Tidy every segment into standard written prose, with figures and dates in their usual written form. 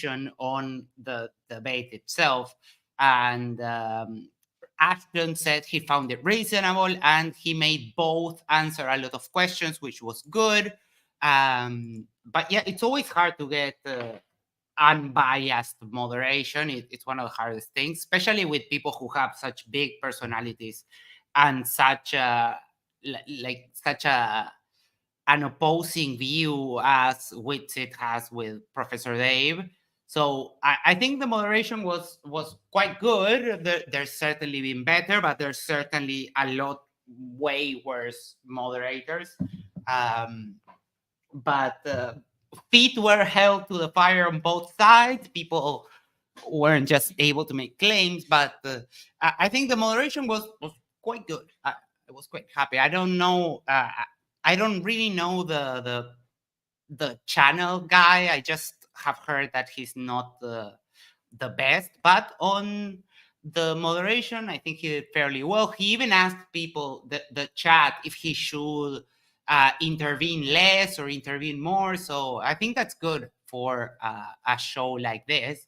on the debate itself. And Ashton said he found it reasonable, and he made both answer a lot of questions, which was good. But yeah, it's always hard to get unbiased moderation. It's one of the hardest things, especially with people who have such big personalities and such a like such a an opposing view as Witsit has with Professor Dave. So I think the moderation was quite good. There's certainly been better, but there's certainly a lot way worse moderators. Um, but feet were held to the fire on both sides. People weren't just able to make claims, but I think the moderation was quite good. I was quite happy. I don't know. I don't really know the channel guy. I just have heard that he's not the best, but on the moderation, I think he did fairly well. He even asked people, the chat, if he should intervene less or intervene more. So I think that's good for a show like this.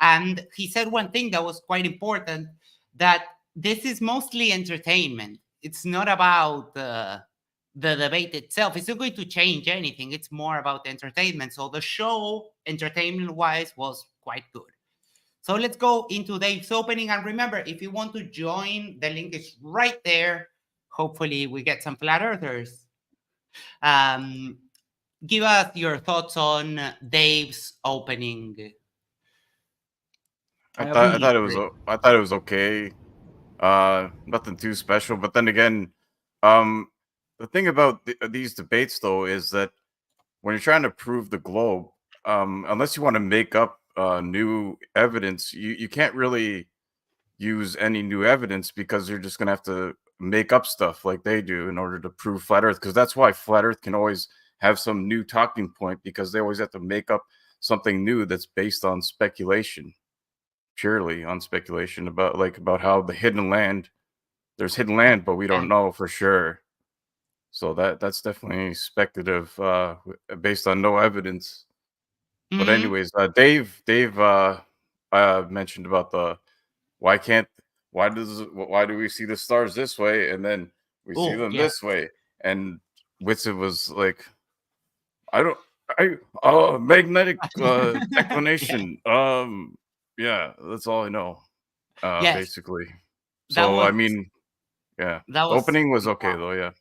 And he said one thing that was quite important, that this is mostly entertainment. It's not about the debate itself. It's not going to change anything. It's more about entertainment. So the show, entertainment-wise, was quite good. So let's go into Dave's opening. And remember, if you want to join, the link is right there. Hopefully we get some flat earthers. Give us your thoughts on Dave's opening. I thought it was okay. Nothing too special. But then again, the thing about these debates though is that when you're trying to prove the globe, unless you want to make up new evidence, you can't really use any new evidence because you're just gonna have to make up stuff like they do in order to prove flat Earth. Because that's why flat Earth can always have some new talking point, because they always have to make up something new that's based on speculation, purely on speculation about how the hidden land, there's hidden land, but we don't know for sure. So that's definitely speculative, based on no evidence. But anyways, Dave mentioned about the why can't why do we see the stars this way and then we see them this way? And Witsit was like, magnetic declination. Yeah, that's all I know. Basically. So I mean, yeah, the opening was okay though. Yeah.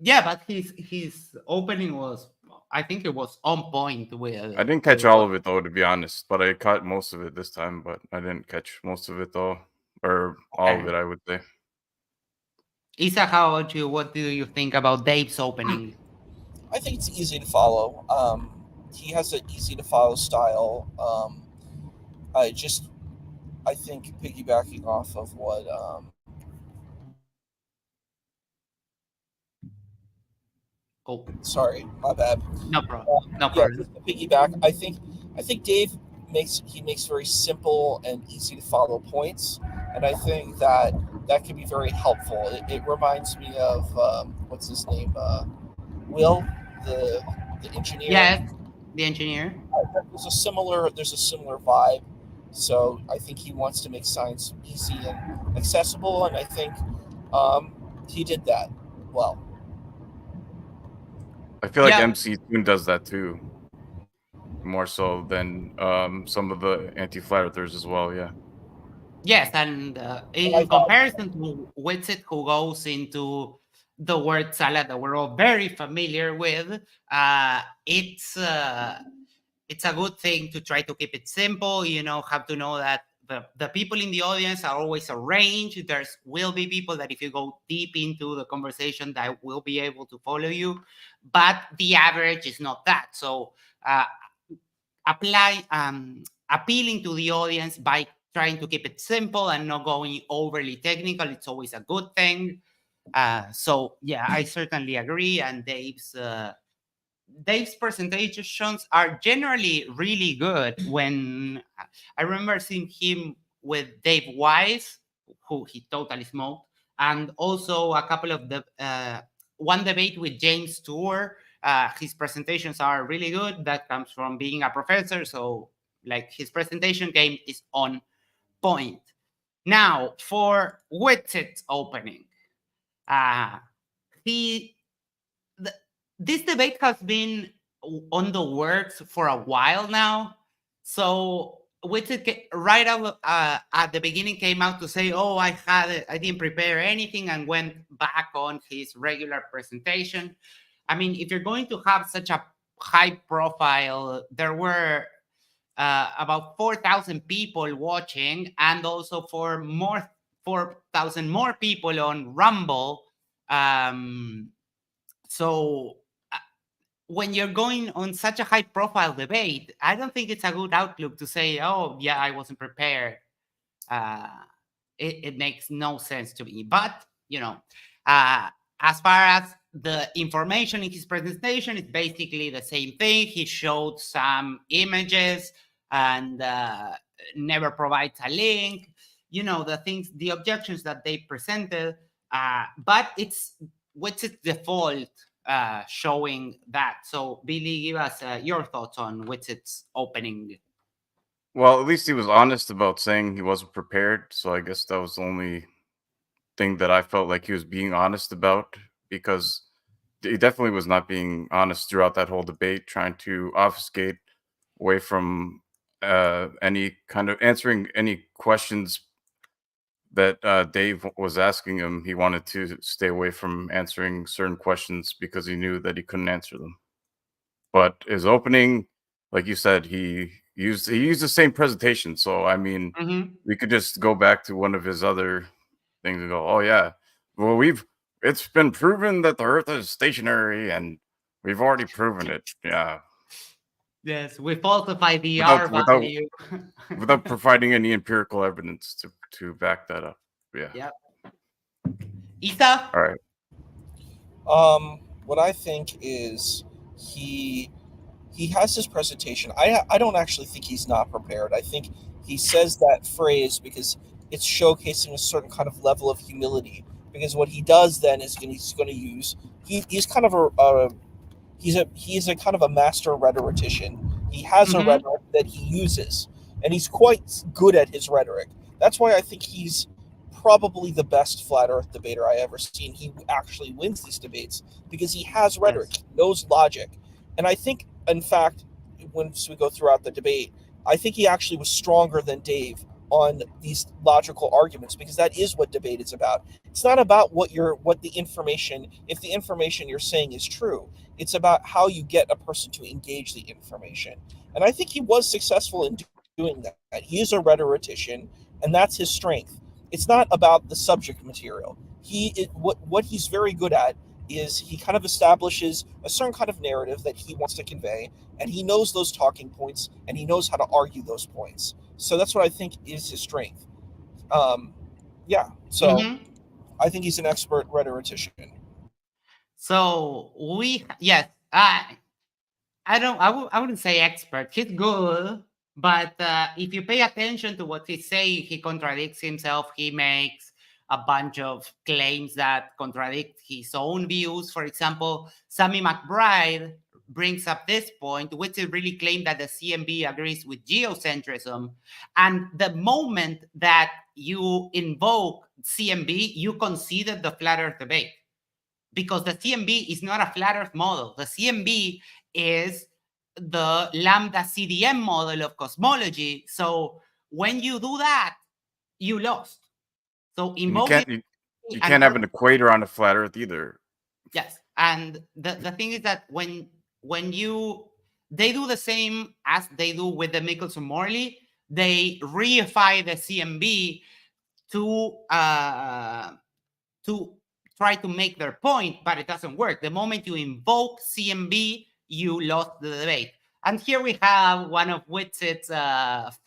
Yeah, but his opening was, I think it was on point with. I didn't catch all of it though, to be honest, but I caught most of it this time. But I didn't catch most of it though, or all of it, I would say. Isa, how about you? What do you think about Dave's opening? I think it's easy to follow. He has an easy to follow style. I think piggybacking off of what sorry, my bad. No problem. No problem. Piggyback. I think Dave makes very simple and easy to follow points, and I think that can be very helpful. It reminds me of what's his name, Will, the engineer. Yes, the engineer. There's a similar vibe. So I think he wants to make science easy and accessible, and I think he did that well. I feel like MC Toon does that too, more so than some of the anti-flat earthers as well. Yeah. Yes, and in comparison to Witsit, who goes into the word salad that we're all very familiar with, it's a good thing to try to keep it simple. Have to know that the people in the audience are always arranged. There will be people that if you go deep into the conversation that will be able to follow you, but the average is not that. So appealing to the audience by trying to keep it simple and not going overly technical, it's always a good thing. So yeah, I certainly agree. And Dave's presentations are generally really good. When I remember seeing him with Dave Wise, who he totally smoked, and also a couple of the one debate with James Tour. His presentations are really good. That comes from being a professor. So, like, his presentation game is on point. Now, for Witset's opening, uh, he th- this debate has been on the works for a while now. So Witsit right out at the beginning came out to say, "Oh, I didn't prepare anything," and went back on his regular presentation. I mean, if you're going to have such a high profile, there were about 4,000 people watching, and also for more 4,000 more people on Rumble. Um, so when you're going on such a high profile debate, I don't think it's a good outlook to say, "Oh, yeah, I wasn't prepared." Uh, it makes no sense to me. But, uh, as far as the information in his presentation, it's basically the same thing. He showed some images and never provides a link. The objections that they presented. But it's what's its default showing that. So, Billy, give us your thoughts on what's its opening. Well, at least he was honest about saying he wasn't prepared. So I guess that was the only thing that I felt like he was being honest about, because he definitely was not being honest throughout that whole debate, trying to obfuscate away from any kind of answering any questions that Dave was asking him. He wanted to stay away from answering certain questions because he knew that he couldn't answer them. But his opening, like you said, he used the same presentation. So I mean, Mm-hmm. we could just go back to one of his other things and go, "Oh yeah, well it's been proven that the Earth is stationary, and we've already proven it." Yeah, Yes, we falsify the without R without value. without providing any empirical evidence to back that up. Yeah. Yeah. Isa? All right. What I think is he he has his presentation. I don't actually think he's not prepared. I think he says that phrase because it's showcasing a certain kind of level of humility. Because what he does then is he's going to use he's kind of he's a kind of a master rhetorician. He has a Mm-hmm. rhetoric that he uses, and he's quite good at his rhetoric. That's why I think he's probably the best flat Earth debater I ever seen. He actually wins these debates because he has rhetoric, Yes. he knows logic, and I think, in fact, once we go throughout the debate, I think he actually was stronger than Dave on these logical arguments because that is what debate is about. It's not about what the information, if the information you're saying is true. It's about how you get a person to engage the information. And I think he was successful in doing that. He is a rhetorician, and that's his strength. It's not about the subject material. What he's very good at is he kind of establishes a certain kind of narrative that he wants to convey, and he knows those talking points, and he knows how to argue those points. So that's what I think is his strength. Um, yeah, so Mm-hmm. I think he's an expert rhetorician. So yes, I wouldn't say expert. He's good, but if you pay attention to what he's saying, he contradicts himself. He makes a bunch of claims that contradict his own views. For example, Sammy McBride brings up this point, which is really claimed that the CMB agrees with geocentrism. And the moment that you invoke CMB, you conceded the flat Earth debate because the CMB is not a flat Earth model. The CMB is the lambda CDM model of cosmology. So when you do that, you lost. So And you invoking can't you, you and can't have an equator on a flat Earth either. yes, and the thing is that when you they do the same as they do with the Michelson Morley, they reify the CMB to to try to make their point, but it doesn't work. The moment you invoke CMB, you lost the debate. And here we have one of Witset's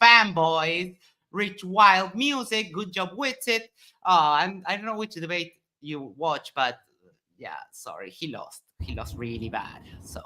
fanboys, Rich Wild Music. Good job, Witset. I don't know which debate you watch, but yeah, sorry, he lost. He lost really bad. So,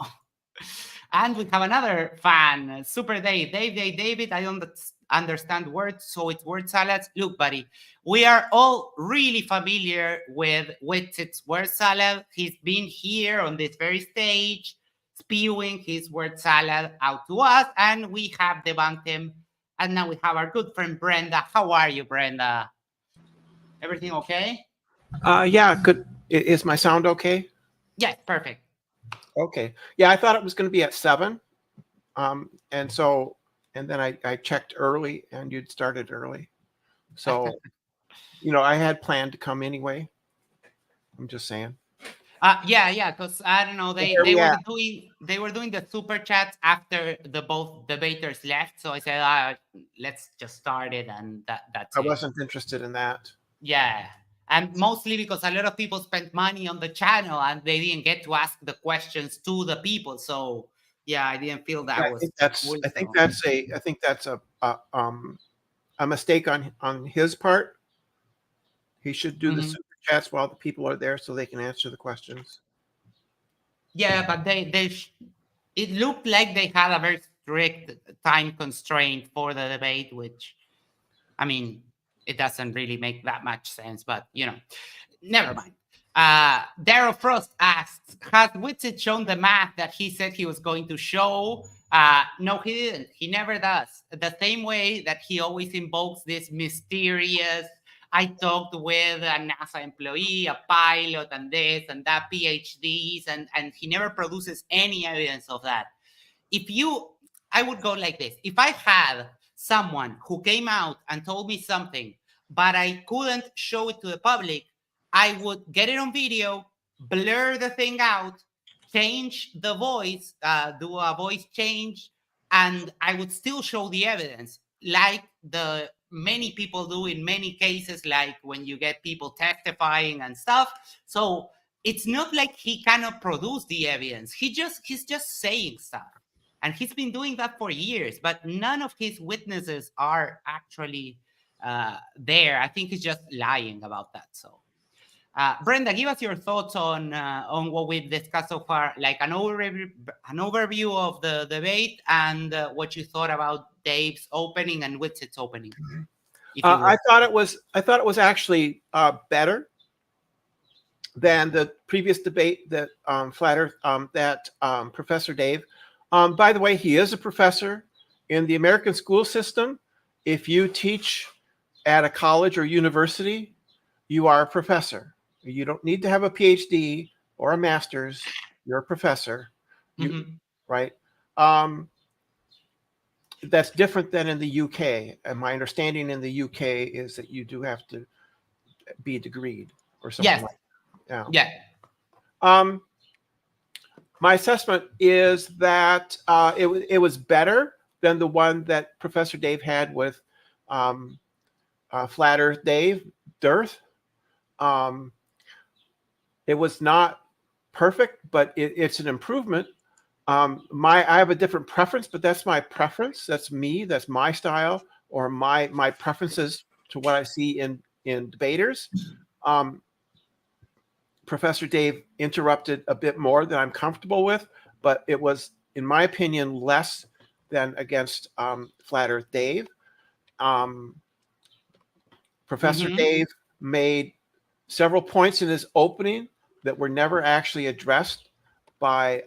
and we have another fan, Super Dave. David. I don't understand words, so it's word salads. Look, buddy, we are all really familiar with Witset's word salad. He's been here on this very stage. spewing his word salad out to us, and we have debunked him. And now we have our good friend Brenda. How are you, Brenda? Everything okay? Yeah, good. Is my sound okay? Yes, perfect. Okay. Yeah, I thought it was going to be at 7. And then I checked early and you'd started early. So, I had planned to come anyway. I'm just saying. Yeah, because I don't know, Where we at? they were doing the super chats after the both debaters left, so I said, let's just start it, and that's I it. wasn't interested in that. Yeah, and mostly because a lot of people spent money on the channel and they didn't get to ask the questions to the people. So yeah, I didn't feel that I was think that's cool, I think so. that's a mistake on his part. He should do the Mhm. super chats while the people are there so they can answer the questions. Yeah, but it looked like they had a very strict time constraint for the debate, which, I mean, it doesn't really make that much sense, but never mind. Daryl Frost asks, has Witsit shown the math that he said he was going to show? No, he didn't. He never does. The same way that he always invokes this mysterious, I talked with a NASA employee, a pilot, and this and that, PhDs, and he never produces any evidence of that. I would go like this. If I had someone who came out and told me something, but I couldn't show it to the public, I would get it on video, blur the thing out, change the voice, do a voice change, and I would still show the evidence, like the many people do in many cases, like when you get people testifying and stuff. So it's not like he cannot produce the evidence. He's just saying stuff. And he's been doing that for years, but none of his witnesses are actually there. I think he's just lying about that. So, Brenda, give us your thoughts on what we've discussed so far, like an overview of the debate and what you thought about Dave's opening and Witsit's opening. I thought it was actually better than the previous debate that Professor Dave. By the way, he is a professor in the American school system. If you teach at a college or university, you are a professor. You don't need to have a PhD or a master's. You're a professor, right? That's different than in the UK. And my understanding in the UK is that you do have to be degreed or something like that. Yeah. My assessment is that it was better than the one that Professor Dave had with Flat Earth Dave, Dearth. It was not perfect, but it's an improvement. I have a different preference, but that's my preference. That's me. That's my style or my preferences to what I see in debaters. Professor Dave interrupted a bit more than I'm comfortable with, but it was, in my opinion, less than against Flat Earth Dave. Professor Dave made several points in his opening that were never actually addressed by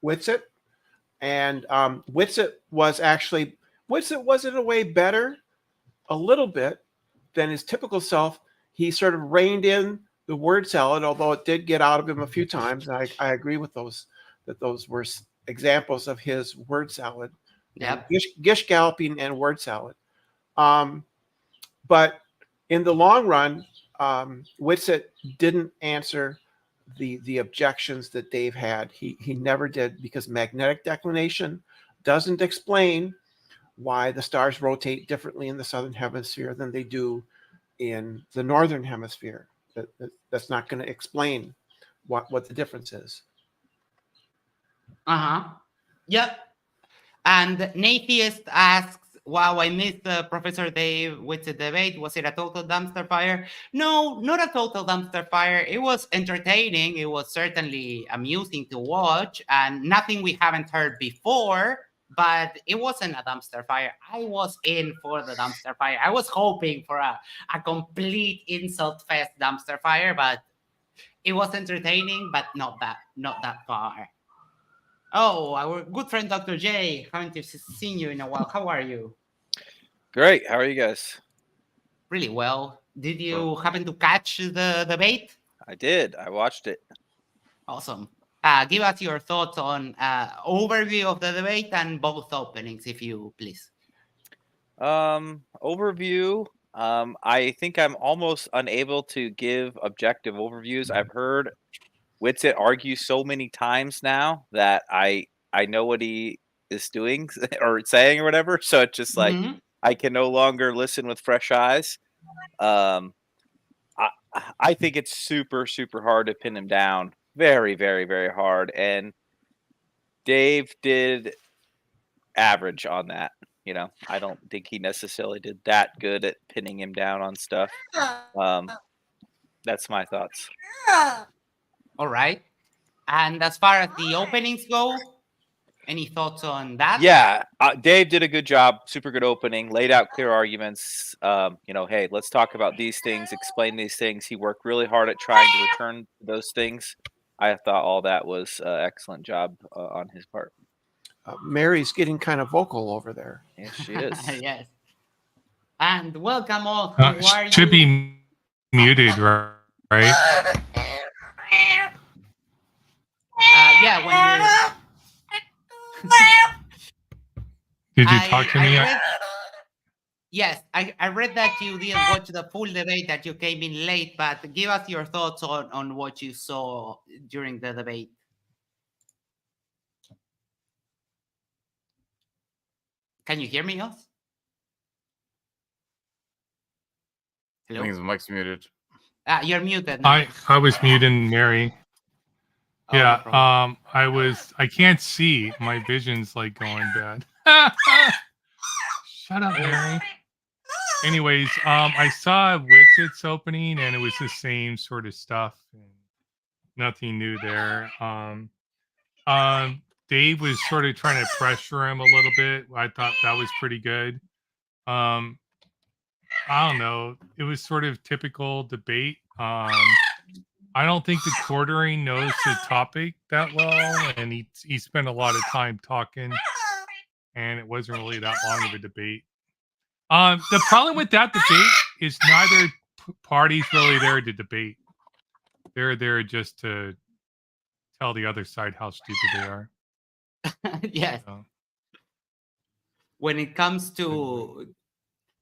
Witsit. And Witsit was in a way better, a little bit, than his typical self. He sort of reined in the word salad, although it did get out of him a few times. I agree with those, that those were examples of his word salad. Yep. Gish galloping and word salad. But in the long run, Witsit didn't answer the objections that Dave had. He never did, because magnetic declination doesn't explain why the stars rotate differently in the southern hemisphere than they do in the northern hemisphere. That's not going to explain what the difference is. Yep. And Natheist asks, wow, I missed Professor Dave with the debate. Was it a total dumpster fire? No, not a total dumpster fire. It was entertaining. It was certainly amusing to watch, and nothing we haven't heard before, but it wasn't a dumpster fire. I was in for the dumpster fire. I was hoping for a complete insult fest dumpster fire, but it was entertaining, but not that far. Oh, our good friend Dr. J. Haven't seen you in a while. How are you? Great. How are you guys? Really well. Did you happen to catch the debate? I did. I watched it. Awesome. Give us your thoughts on overview of the debate and both openings, if you please. Overview. I think I'm almost unable to give objective overviews. I've heard Witsit argue so many times now that I know what he is doing or saying or whatever. So it's just like Mhm. I can no longer listen with fresh eyes. I think it's super, super hard to pin him down. Very, very, very hard. And Dave did average on that. I don't think he necessarily did that good at pinning him down on stuff. That's my thoughts. All right. And as far as the openings go, any thoughts on that? Yeah, Dave did a good job. Super good opening. Laid out clear arguments. Hey, let's talk about these things. Explain these things. He worked really hard at trying to return those things. I thought all that was excellent job on his part. Mary's getting kind of vocal over there. Yes, she is. Yes. And welcome all. How are Should you? be muted, right? Yeah, when you Did you talk to me? Yes, I read that you didn't watch the full debate, that you came in late, but give us your thoughts on what you saw during the debate. Can you hear me, Oz? I Hello? think his mic's muted. You're muted now. I was muting Mary. Oh, no Yeah, problem. I can't see. My vision's like going bad. Shut up, Mary. Anyways, I saw Witsit's opening and it was the same sort of stuff. And nothing new there. Dave was sort of trying to pressure him a little bit. I thought that was pretty good. I don't know. It was sort of typical debate. I don't think the quartering knows the topic that well, and he spent a lot of time talking, and it wasn't really that long of a debate. The problem with that debate is neither party's really there to debate. They're there just to tell the other side how stupid they are. Yes. So, When it comes to,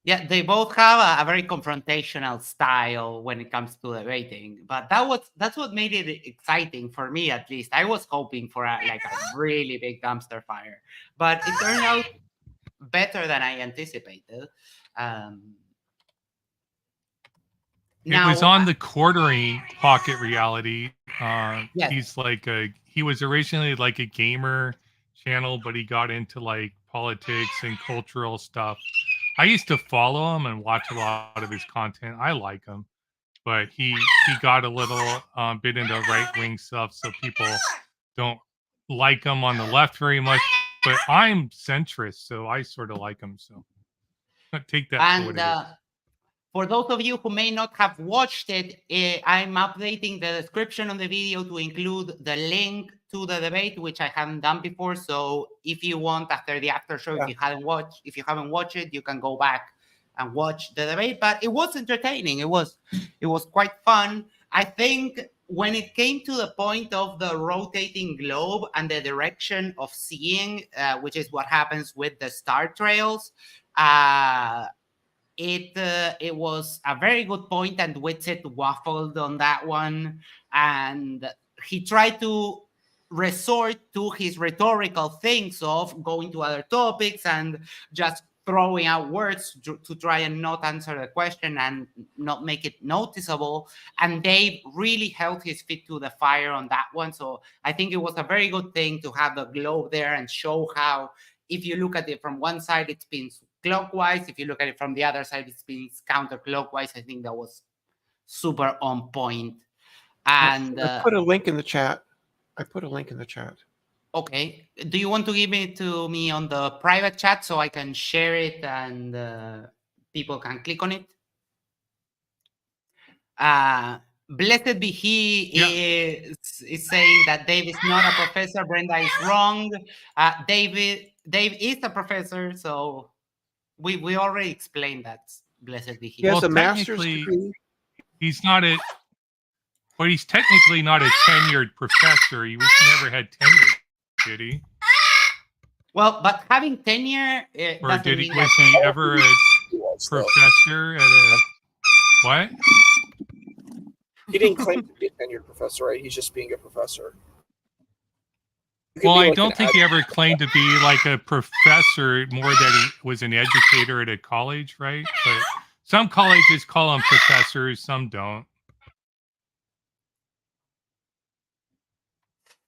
yeah, they both have a very confrontational style when it comes to debating, but that's what made it exciting for me, at least. I was hoping for a really big dumpster fire, but it turned out better than I anticipated. it was on the quartering Pocket Reality. Yes. He was originally like a gamer channel, but he got into like politics and cultural stuff. I used to follow him and watch a lot of his content. I like him, but he got a little bit into right wing stuff, so people don't like him on the left very much. But I'm centrist, so I sort of like him. So take that for what it is. For those of you who may not have watched it, I'm updating the description on the video to include the link to the debate, which I haven't done before. So if you want, after the after show, if you haven't watched it, you can go back and watch the debate. But it was entertaining. It was quite fun. I think when it came to the point of the rotating globe and the direction of seeing, which is what happens with the star trails, it was a very good point, and Witsit waffled on that one, and he tried to resort to his rhetorical things of going to other topics and just throwing out words to try and not answer the question and not make it noticeable. And Dave really held his feet to the fire on that one. So I think it was a very good thing to have the globe there and show how, if you look at it from one side, it spins clockwise. If you look at it from the other side, it spins counterclockwise. I think that was super on point. And I put a link in the chat. Okay. Do you want to give it to me on the private chat so I can share it and people can click on it? Blessed be he is saying that Dave is not a professor. Brenda is wrong. Dave is a professor, so we already explained that. Blessed be he. He has Well, a master's technically, degree. he's not a, but he's technically not a tenured professor. He was never had tenure, did he? Well, but having tenure Or doesn't did he? mean Was that. he ever a He was, though. professor at a what? He didn't claim to be a tenured professor, right? He's just being a professor. You could Well, be I like don't an think he ever claimed to be like a professor, more that he was an educator at a college, right? But some colleges call them professors, some don't.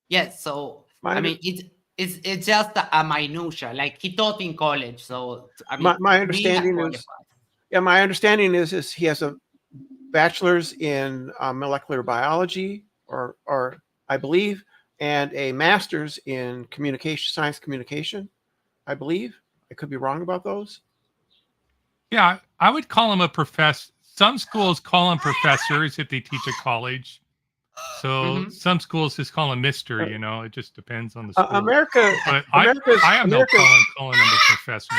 Yes, so My I under- mean it's just a minutia. Like he taught in college, so I mean my we have understanding is, my understanding is he has a bachelor's in molecular biology, or I believe, and a master's in science communication, I believe. I could be wrong about those. Yeah, I would call him a professor. Some schools call them professors if they teach at college. So some schools just call him Mister. You know, it just depends on the school. America, But America's, I have no America's, problem calling him a professor.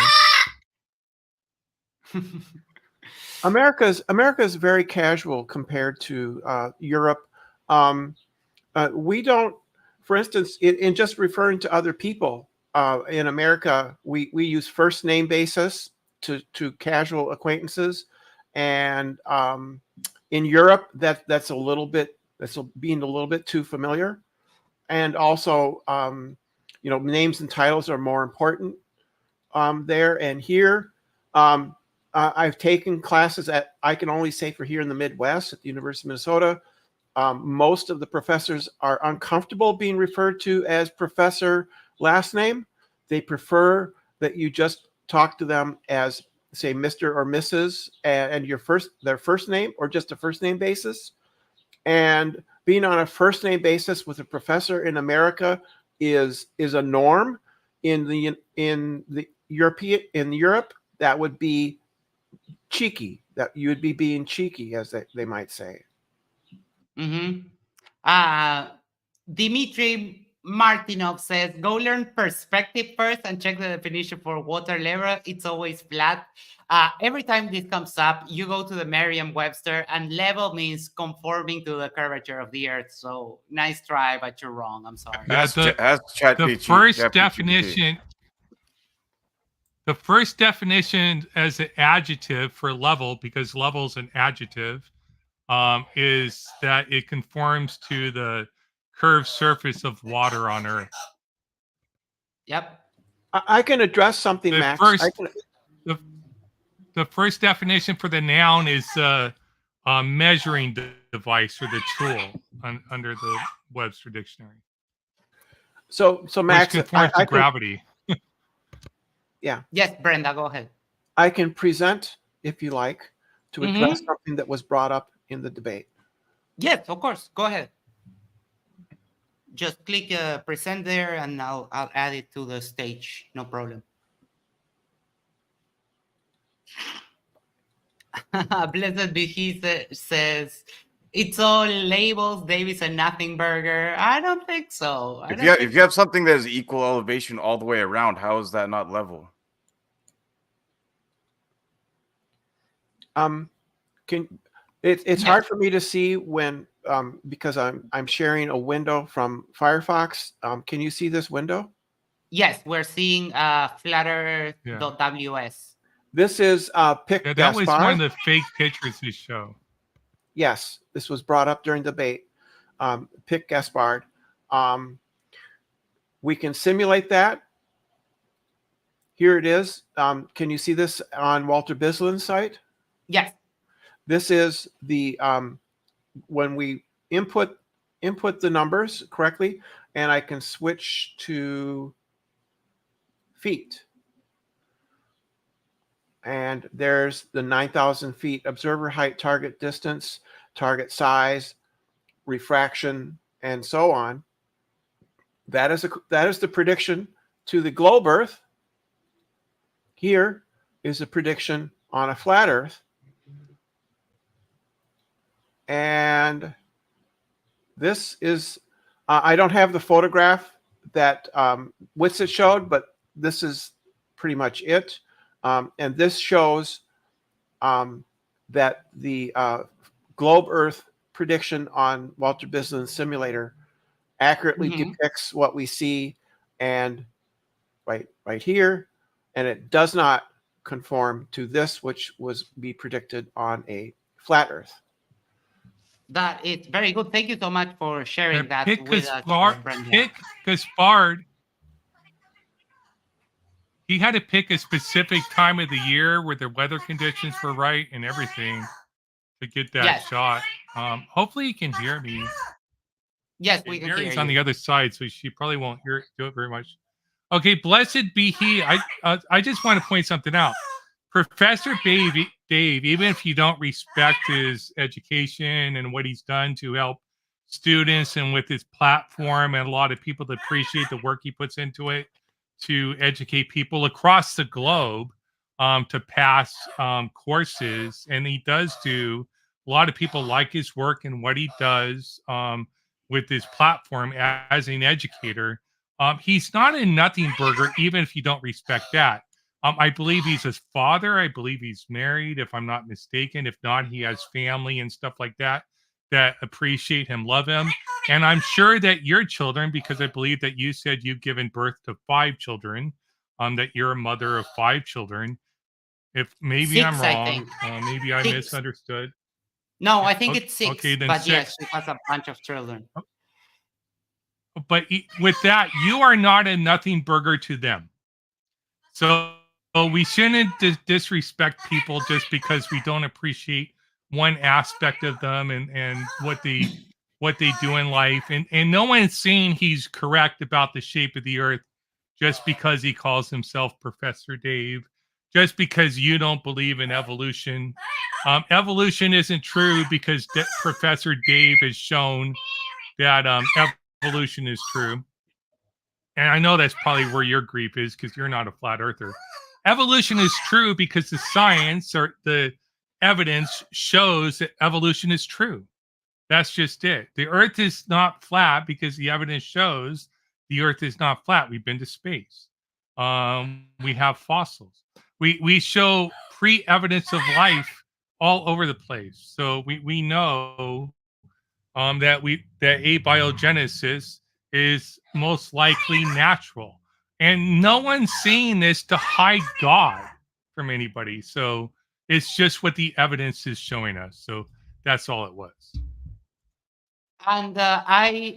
America's very casual compared to Europe. We don't, for instance, in just referring to other people in America, we use first name basis to casual acquaintances, and in Europe that's being a little bit too familiar, and also names and titles are more important there. And here, I've taken classes I can only say for here in the Midwest at the University of Minnesota. Most of the professors are uncomfortable being referred to as professor last name. They prefer that you just talk to them as, say, Mr. or Mrs. and their first name, or just a first name basis. And being on a first name basis with a professor in America is a norm. In Europe, that would be cheeky. That you would be being cheeky, as they might say. Dimitri Martinov says, go learn perspective first and check the definition for water level. It's always flat. Every time this comes up, you go to the Merriam-Webster, and level means conforming to the curvature of the earth. So nice try, but you're wrong. I'm sorry. Yeah, the first definition as an adjective for level, because level is an adjective, is that it conforms to the curved surface of water on Earth. Yep. I can address something, Max. The first definition for the noun is a measuring device, or the tool under the Webster Dictionary. So Max, which conforms to gravity. Yeah. Yes, Brenda, go ahead. I can present, if you like, to address something that was brought up in the debate. Yes, of course. Go ahead. Just click present there, and I'll add it to the stage. No problem. Blessed be he says, it's all labels, Davis and nothing burger. I don't think so. If you have something that is equal elevation all the way around, how is that not level? It's hard for me to see when because I'm sharing a window from Firefox. Can you see this window? Yes, we're seeing flutter.ws. This is Pick that Gaspard. was one of the fake pictures they show. Yes, this was brought up during debate. Pick Gaspard. We can simulate that. Here it is. Can you see this on Walter Bislin's site? Yes. This is the when we input the numbers correctly, and I can switch to feet. And there's the 9,000 feet observer height, target distance, target size, refraction, and so on. That is the prediction to the globe Earth. Here is a prediction on a flat Earth. And this is, I don't have the photograph that Witsit showed, but this is pretty much it. And this shows that the globe Earth prediction on Walter Bislin's simulator accurately Mhm. depicts what we see, and right here, and it does not conform to this, which was be predicted on a flat Earth. That is very good. Thank you so much for sharing that Pick with us, Brenda. Gaspard. He had to pick a specific time of the year where the weather conditions were right and everything to get that Yes. shot. Hopefully, he can hear me. Yes, Okay, we can hear Mary's on the you. other side, so she probably won't do it very much. Okay, blessed be he. I just want to point something out. Professor Dave, even if you don't respect his education and what he's done to help students and with his platform and a lot of people that appreciate the work he puts into it to educate people across the globe to pass courses. And he does do, a lot of people like his work and what he does with his platform as an educator. He's not a nothing burger, even if you don't respect that. I believe he's his father. I believe he's married, if I'm not mistaken. If not, he has family and stuff like that that appreciate him, love him. And I'm sure that your children, because I believe that you said you've given birth to 5 children, that you're a mother of 5 children. If maybe I'm 6, I wrong, think. maybe I 6. misunderstood. No, Yeah, I think it's 6. okay, then But yes, 6. she has a bunch of children. But with that, you are not a nothing burger to them. So we shouldn't disrespect people just because we don't appreciate one aspect of them and what they do in life. And no one's saying he's correct about the shape of the earth just because he calls himself Professor Dave, just because you don't believe in evolution. Evolution isn't true because Professor Dave has shown that evolution is true. And I know that's probably where your grief is because you're not a flat earther. Evolution is true because the science or the evidence shows that evolution is true. That's just it. The earth is not flat because the evidence shows the earth is not flat. We've been to space. We have fossils. We show pre-evidence of life all over the place. So we know that abiogenesis is most likely natural. And no one's saying this to hide God from anybody. So it's just what the evidence is showing us. So that's all it was. And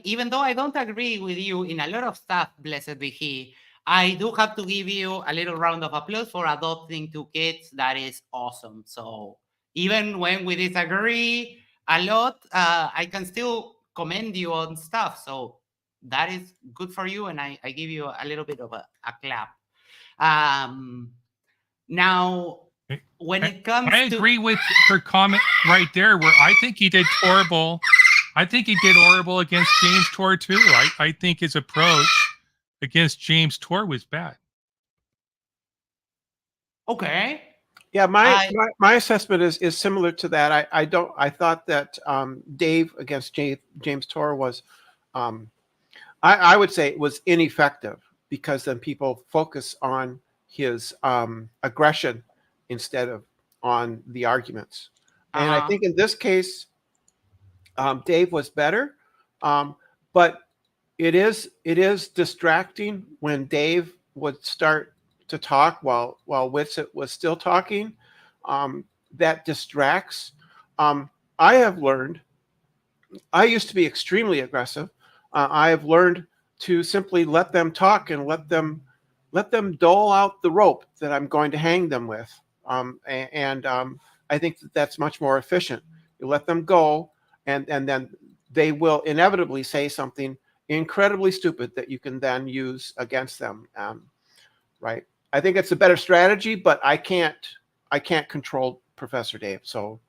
even though I don't agree with you in a lot of stuff, blessed be he, I do have to give you a little round of applause for adopting 2 kids. That is awesome. So even when we disagree a lot, I can still commend you on stuff. So that is good for you, and I give you a little bit of a clap. Now, when it comes I agree with her comment right there, where I think he did horrible. I think he did horrible against James Tor too. I think his approach against James Tor was bad. Okay. Yeah, my assessment is similar to that. I thought that Dave against James Tor was, I would say it was ineffective because then people focus on his aggression instead of on the arguments. And I think in this case, Dave was better, but it is distracting when Dave would start to talk while Witsit was still talking. That distracts. I have learned. I used to be extremely aggressive. I have learned to simply let them talk and let them dole out the rope that I'm going to hang them with. I think that that's much more efficient. You let them go, and then they will inevitably say something incredibly stupid that you can then use against them. Right? I think it's a better strategy, but I can't control Professor Dave, so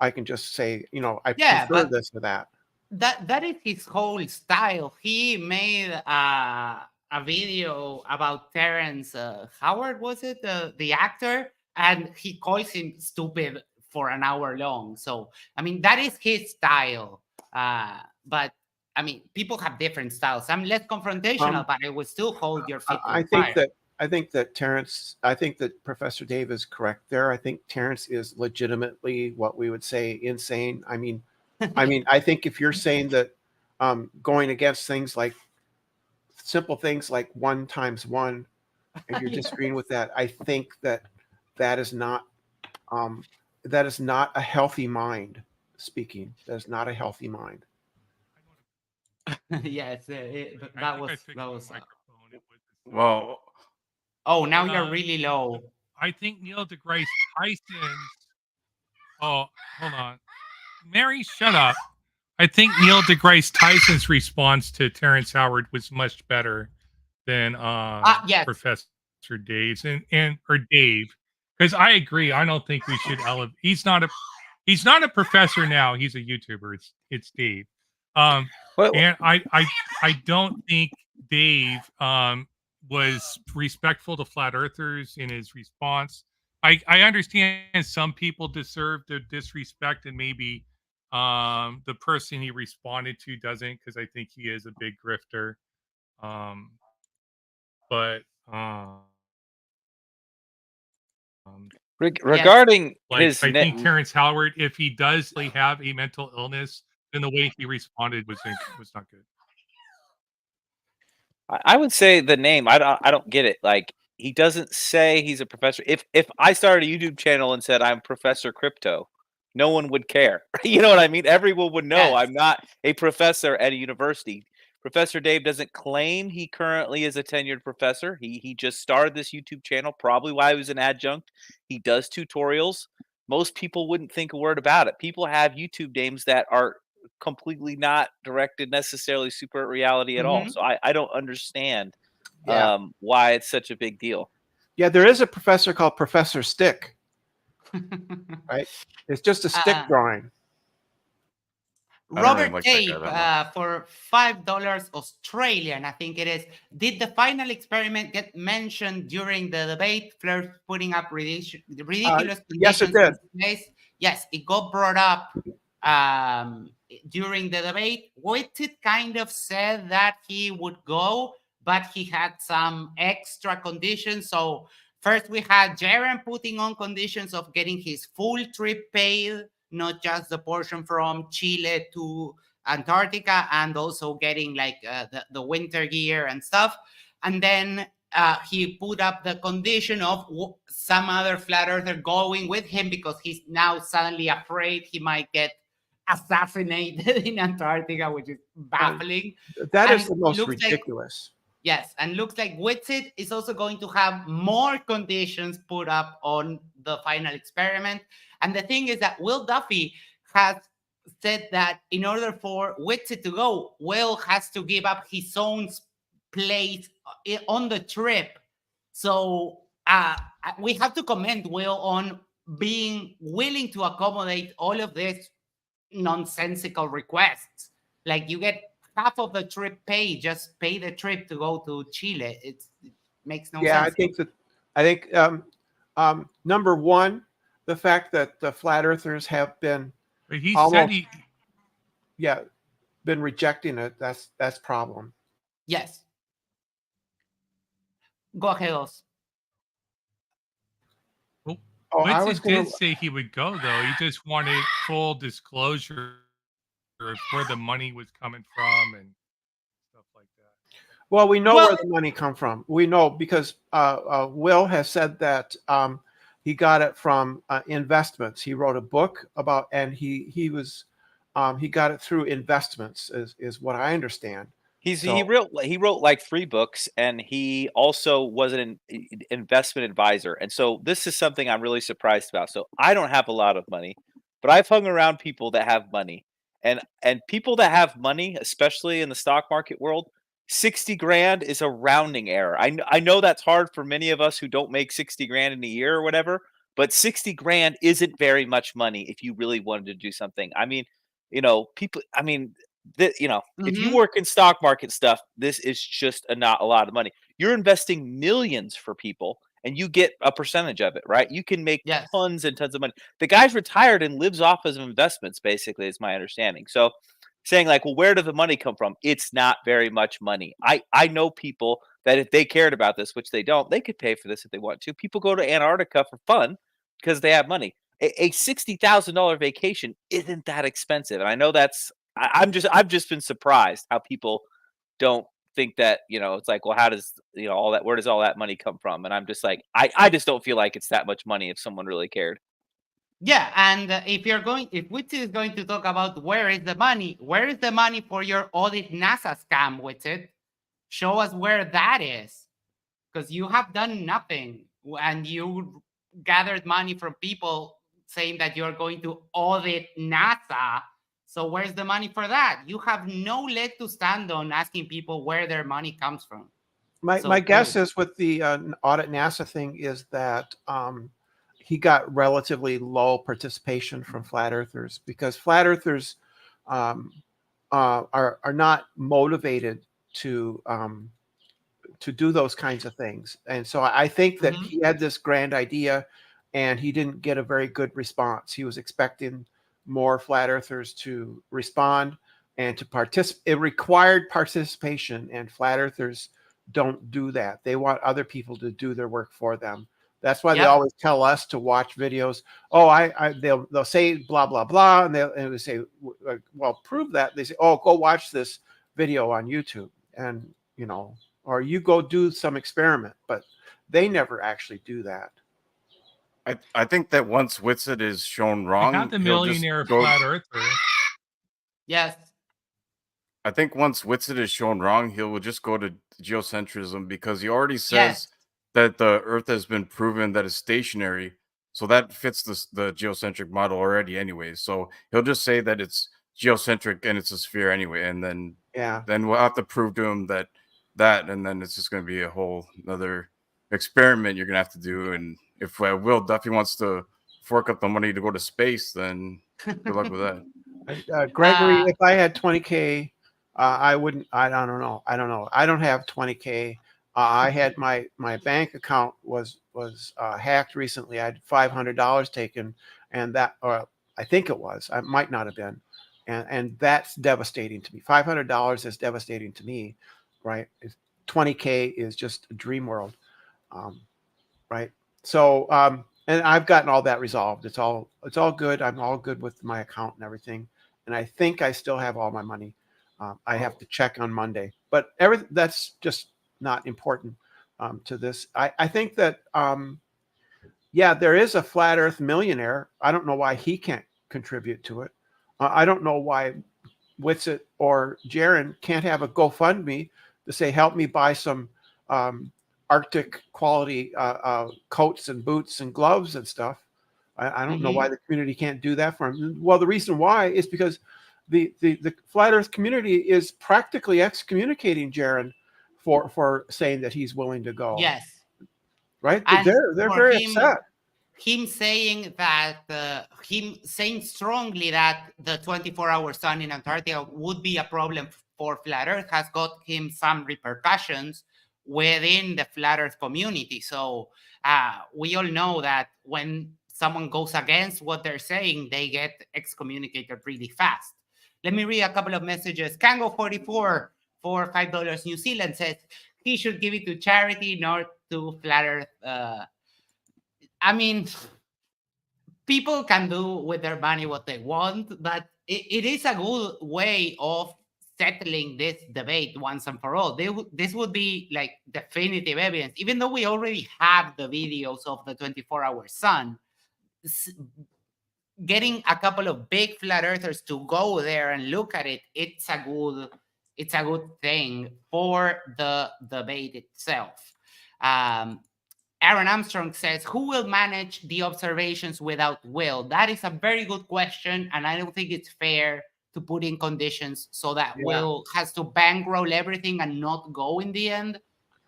I can just say, I prefer this to that. That is his whole style. He made a video about Terrence Howard, was it the actor, and he calls him stupid for an hour long. So, I mean, that is his style. But I mean, people have different styles. I'm less confrontational, but I will still hold your feet to I the think fire. that I think that Professor Dave is correct there. I think Terrence is legitimately what we would say insane. I mean, I think if you're saying that going against things like simple things like 1 times 1, and you're disagreeing with that, I think that that is not a healthy mind speaking. That is not a healthy mind. Yes, I think I fixed my microphone. It was Well, Oh, now But, you're really low. I think Neil deGrasse Tyson's. Oh, hold on, Mary, shut up. I think Neil deGrasse Tyson's response to Terrence Howard was much better than Yes. Professor Dave's and or Dave, because I agree. I don't think we should elevate. He's not a professor now. He's a YouTuber. It's Dave. Well, And I don't think Dave was respectful to flat earthers in his response. I understand some people deserve the disrespect, and maybe the person he responded to doesn't, because I think he is a big grifter. Um, but Yes. regarding like his I think Terrence Howard, if he does really have a mental illness, then the way he responded was not good. I would say the name. I don't get it. Like, he doesn't say he's a professor. If I started a YouTube channel and said I'm Professor Crypto, no one would care. You know what I mean? Everyone would know Yes. I'm not a professor at a university. Professor Dave doesn't claim he currently is a tenured professor. He just started this YouTube channel probably while he was an adjunct. He does tutorials. Most people wouldn't think a word about it. People have YouTube names that are completely not directed necessarily super at reality at all. Mhm. So I don't understand Yeah. why it's such a big deal. Yeah, there is a professor called Professor Stick, right? It's just a stick Uh, drawing. I don't really Robert like that guy Tape that much. for $5 Australian, I think it is. Did the final experiment get mentioned during the debate? Flair putting up ridiculous Yes, it conditions did. in place. Yes, it got brought up during the debate. Witted kind of said that he would go, but he had some extra conditions. So first we had Jaren putting on conditions of getting his full trip paid, not just the portion from Chile to Antarctica, and also getting like the winter gear and stuff. And then he put up the condition of some other flat earther going with him because he's now suddenly afraid he might get assassinated in Antarctica, which is baffling. That is And the most looks like ridiculous. Yes, and looks like Witsit is also going to have more conditions put up on the final experiment. And the thing is that Will Duffy has said that in order for Witsit to go, Will has to give up his own place on the trip. So we have to commend Will on being willing to accommodate all of this nonsensical requests. Like, you get half of the trip paid, just pay the trip to go to Chile. It makes no Yeah, sense. I think number one, the fact that the flat earthers have been But he said almost been rejecting it. That's problem. Yes. Go ahead, Oz. Well, Oh, I was Witsit going did say he would go, though. He just wanted full disclosure of where the money was coming from and stuff like that. Well, we know Well- where the money come from. We know because Will has said that he got it from investments. He wrote a book about, and he got it through investments, is what I understand. He So- wrote like 3 books, and he also was an investment advisor. And so this is something I'm really surprised about. So I don't have a lot of money, but I've hung around people that have money, and people that have money, especially in the stock market world, 60 grand is a rounding error. I know that's hard for many of us who don't make 60 grand in a year or whatever, but 60 grand isn't very much money if you really wanted to do something. I mean, people. I mean, if you Mhm. work in stock market stuff, this is just not a lot of money. You're investing millions for people, and you get a percentage of it, right? You can make Yes. tons and tons of money. The guy's retired and lives off of investments, basically, is my understanding. So saying like, well, where did the money come from? It's not very much money. I know people that if they cared about this, which they don't, they could pay for this if they want to. People go to Antarctica for fun because they have money. A $60,000 vacation isn't that expensive, and I know that's. I've just been surprised how people don't think that, it's like, well, how does, all that, where does all that money come from? And I'm just like, I just don't feel like it's that much money if someone really cared. Yeah, and if witst is going to talk about where is the money for your audit NASA scam, witst? Show us where that is, because you have done nothing, and you gathered money from people saying that you're going to audit NASA. So where's the money for that? You have no leg to stand on asking people where their money comes from. My guess is with the audit NASA thing is that he got relatively low participation from flat earthers, because flat earthers are not motivated to do those kinds of things. And so I think that he had this grand idea and he didn't get a very good response. He was expecting more flat earthers to respond and to participate. It required participation, and flat earthers don't do that. They want other people to do their work for them. That's why they always tell us to watch videos. Oh, they'll say blah blah blah, and they say, well, prove that. They say, oh, go watch this video on YouTube, and or you go do some experiment. But they never actually do that. I think that once witst is shown I wrong, got the he'll just millionaire go. flat earther. Yes. I think once witst is shown wrong, he will just go to geocentrism, because he already says Yes. that the Earth has been proven that it's stationary. So that fits the geocentric model already anyway. So he'll just say that it's geocentric and it's a sphere anyway. And then we'll have to prove to him that, and then it's just going to be a whole another experiment you're going to have to do. And if Will Duffy wants to fork up the money to go to space, then good luck with that. Gregory, if I had 20K, I wouldn't. I don't know. I don't have 20K. I had my bank account was hacked recently. I had $500 taken, and that, or I think it was. I might not have been, and that's devastating to me. $500 is devastating to me, right? 20K is just a dream world, right? So, and I've gotten all that resolved. It's all good. I'm all good with my account and everything, and I think I still have all my money. I have to check on Monday, but that's just not important to this. I think that, there is a flat earth millionaire. I don't know why he can't contribute to it. I don't know why witst or Jaron can't have a GoFundMe to say, help me buy some Arctic quality coats and boots and gloves and stuff. I don't know why the community can't do that for him. Well, the reason why is because the flat earth community is practically excommunicating Jaron for saying that he's willing to go. Yes. Right? And they're very upset. Him saying strongly that the 24-hour sun in Antarctica would be a problem for flat earth has got him some repercussions within the flat earth community. So we all know that when someone goes against what they're saying, they get excommunicated really fast. Let me read a couple of messages. Kango44 for $5 New Zealand says he should give it to charity, not to flat earth. I mean, people can do with their money what they want, but it is a good way of settling this debate once and for all. This would be like definitive evidence, even though we already have the videos of the 24-hour sun. Getting a couple of big flat earthers to go there and look at it, it's a good thing for the debate itself. Aaron Armstrong says, who will manage the observations without Will? That is a very good question, and I don't think it's fair to put in conditions so that Will has to bankroll everything and not go in the end.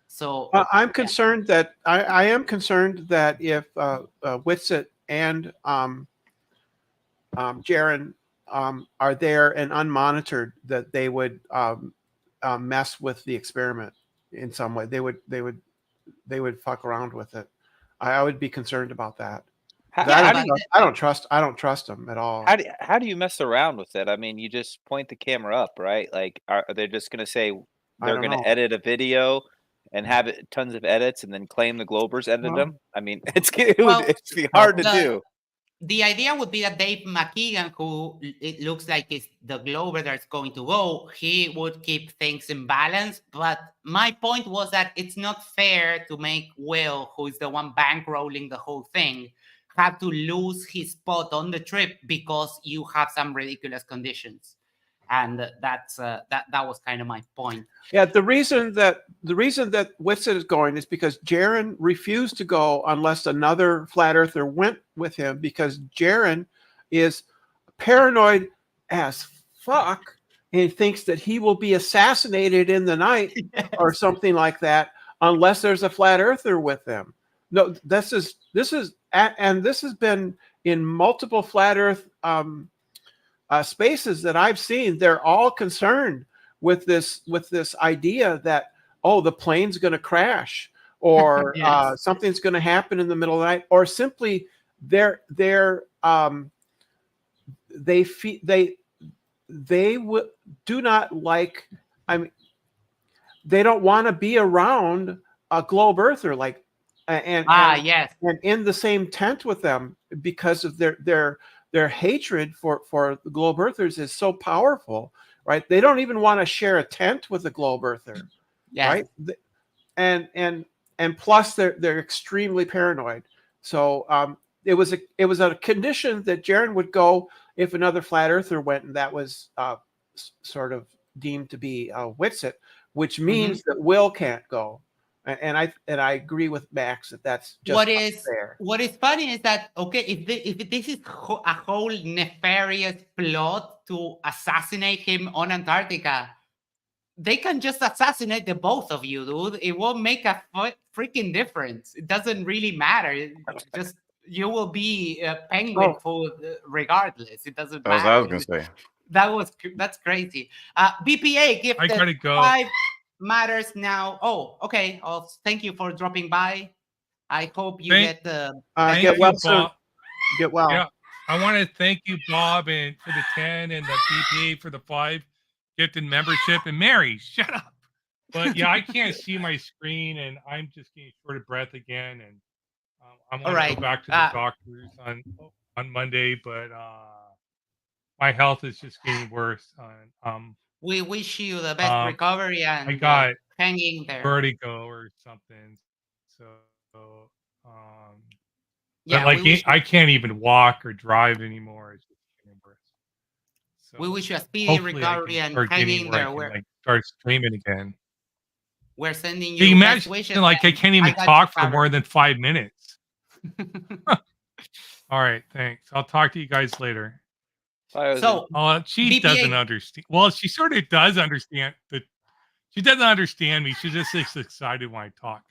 So I'm concerned that I am concerned that if witst and Jaron are there and unmonitored, that they would mess with the experiment in some way. They would fuck around with it. I would be concerned about that. How, I how don't do you I don't trust them at all. how do you mess around with it? I mean, you just point the camera up, right? Like, are they just gonna say I they're don't gonna know. edit a video and have it tons of edits and then claim the Globers edited Well, them? I mean, it would Well, it's be hard to the do. the idea would be that Dave McKeegan, who it looks like is the Glover that's going to go, he would keep things in balance. But my point was that it's not fair to make Will, who is the one bankrolling the whole thing, have to lose his spot on the trip because you have some ridiculous conditions. And that's that was kind of my point. yeah, the reason that Whitsitt is going is because Jaron refused to go unless another flat earther went with him, because Jaron is paranoid as fuck and thinks that he will be assassinated in the night or something like that unless there's a flat earther with them. No, this is and this has been in multiple flat earth spaces that I've seen. They're all concerned with this idea that, oh, the plane's going to crash, or Yes. something's going to happen in the middle of the night, or simply they do not like. I mean, they don't want to be around a globe earther, like and Yes. and in the same tent with them, because of their hatred for the globe earthers is so powerful, right? They don't even want to share a tent with a globe earther, Yes. right? And plus they're extremely paranoid. So it was a condition that Jaron would go if another flat earther went, and that was sort of deemed to be Whitsitt, which means that Will can't go. And I agree with Max that that's just unfair. What is funny is that, okay, if this is a whole nefarious plot to assassinate him on Antarctica, they can just assassinate the both of you, dude. It won't make a freaking difference. It doesn't really matter. Just you will be penguin food regardless. It doesn't That was what I matter. was gonna say. That's crazy. BPA I gifted gotta go. 5 matters now. Oh, okay. Oh, thank you for dropping by. I hope you Thank- get the Thank Get you, well soon. Bob. Get well. Yeah, I want to thank you, Bob, and for the 10 and the BPA for the 5 gifted membership. And Mary, shut up. But yeah, I can't see my screen, and I'm just getting short of breath again. And I want to right. go back to the doctors on Monday, but my health is just getting worse. We wish you the best recovery, and I got hanging there. vertigo or something. So, Yeah, but like I can't even walk or drive anymore. It's just getting worse. So we wish you a speedy hopefully recovery I can and start hang getting in where I there. can like start streaming again. We're sending Can you you best imagine wishes. like I can't even got talk you for more covered. than 5 minutes. All right, thanks. I'll talk to you guys later. So She BPA doesn't understand. Well, she sort of does understand, but she doesn't understand me. She just gets excited when I talk.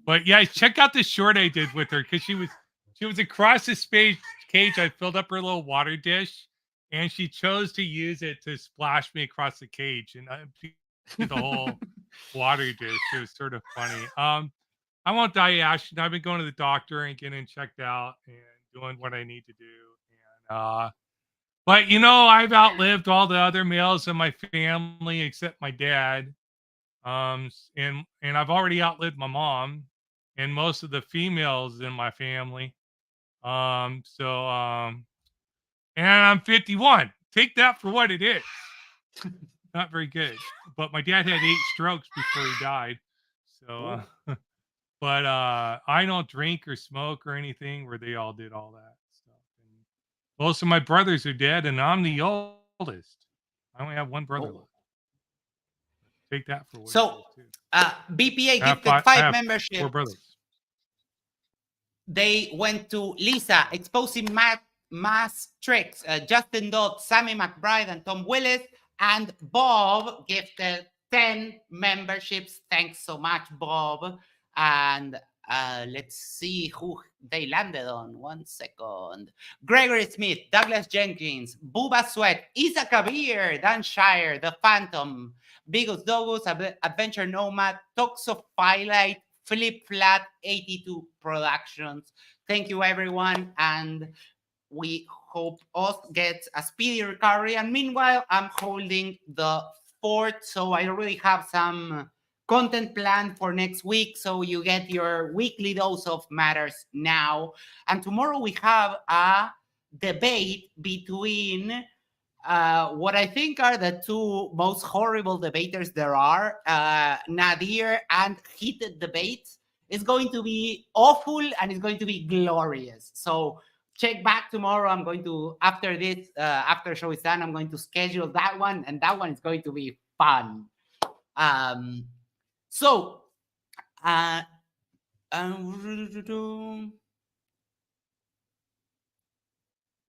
But yeah, check out the short I did with her, because she was across the space cage. I filled up her little water dish, and she chose to use it to splash me across the cage, and I emptied the whole water dish. It was sort of funny. I won't die, Ashton. I've been going to the doctor and getting checked out and doing what I need to do. And but I've outlived all the other males in my family except my dad. And I've already outlived my mom and most of the females in my family. And I'm 51. Take that for what it is. Not very good. But my dad had 8 strokes before he died. So but I don't drink or smoke or anything, where they all did all that stuff. And most of my brothers are dead, and I'm the oldest. I only have one brother left. Take that for what it is, too. BPA I have gifted 5 I have memberships. 4 brothers. They went to Lisa, exposing mass tricks. Justin Dodd, Sammy McBride, and Tom Willis. And Bob gifted 10 memberships. Thanks so much, Bob. And let's see who they landed on. 1 second. Gregory Smith, Douglas Jenkins, Booba Sweat, Isa Kabir, Dan Shire, The Phantom, Bigus Dogus, Adventure Nomad, Toxophyllite, Flip Flat 82 Productions. Thank you, everyone, and we hope us gets a speedy recovery. And meanwhile, I'm holding the fort, so I already have some content planned for next week. So you get your weekly dose of matters now. And tomorrow we have a debate between what I think are the two most horrible debaters there are, Nadir and Heated Debates. It's going to be awful and it's going to be glorious. So check back tomorrow. I'm going to, after this, after show is done, I'm going to schedule that one, and that one is going to be fun. So,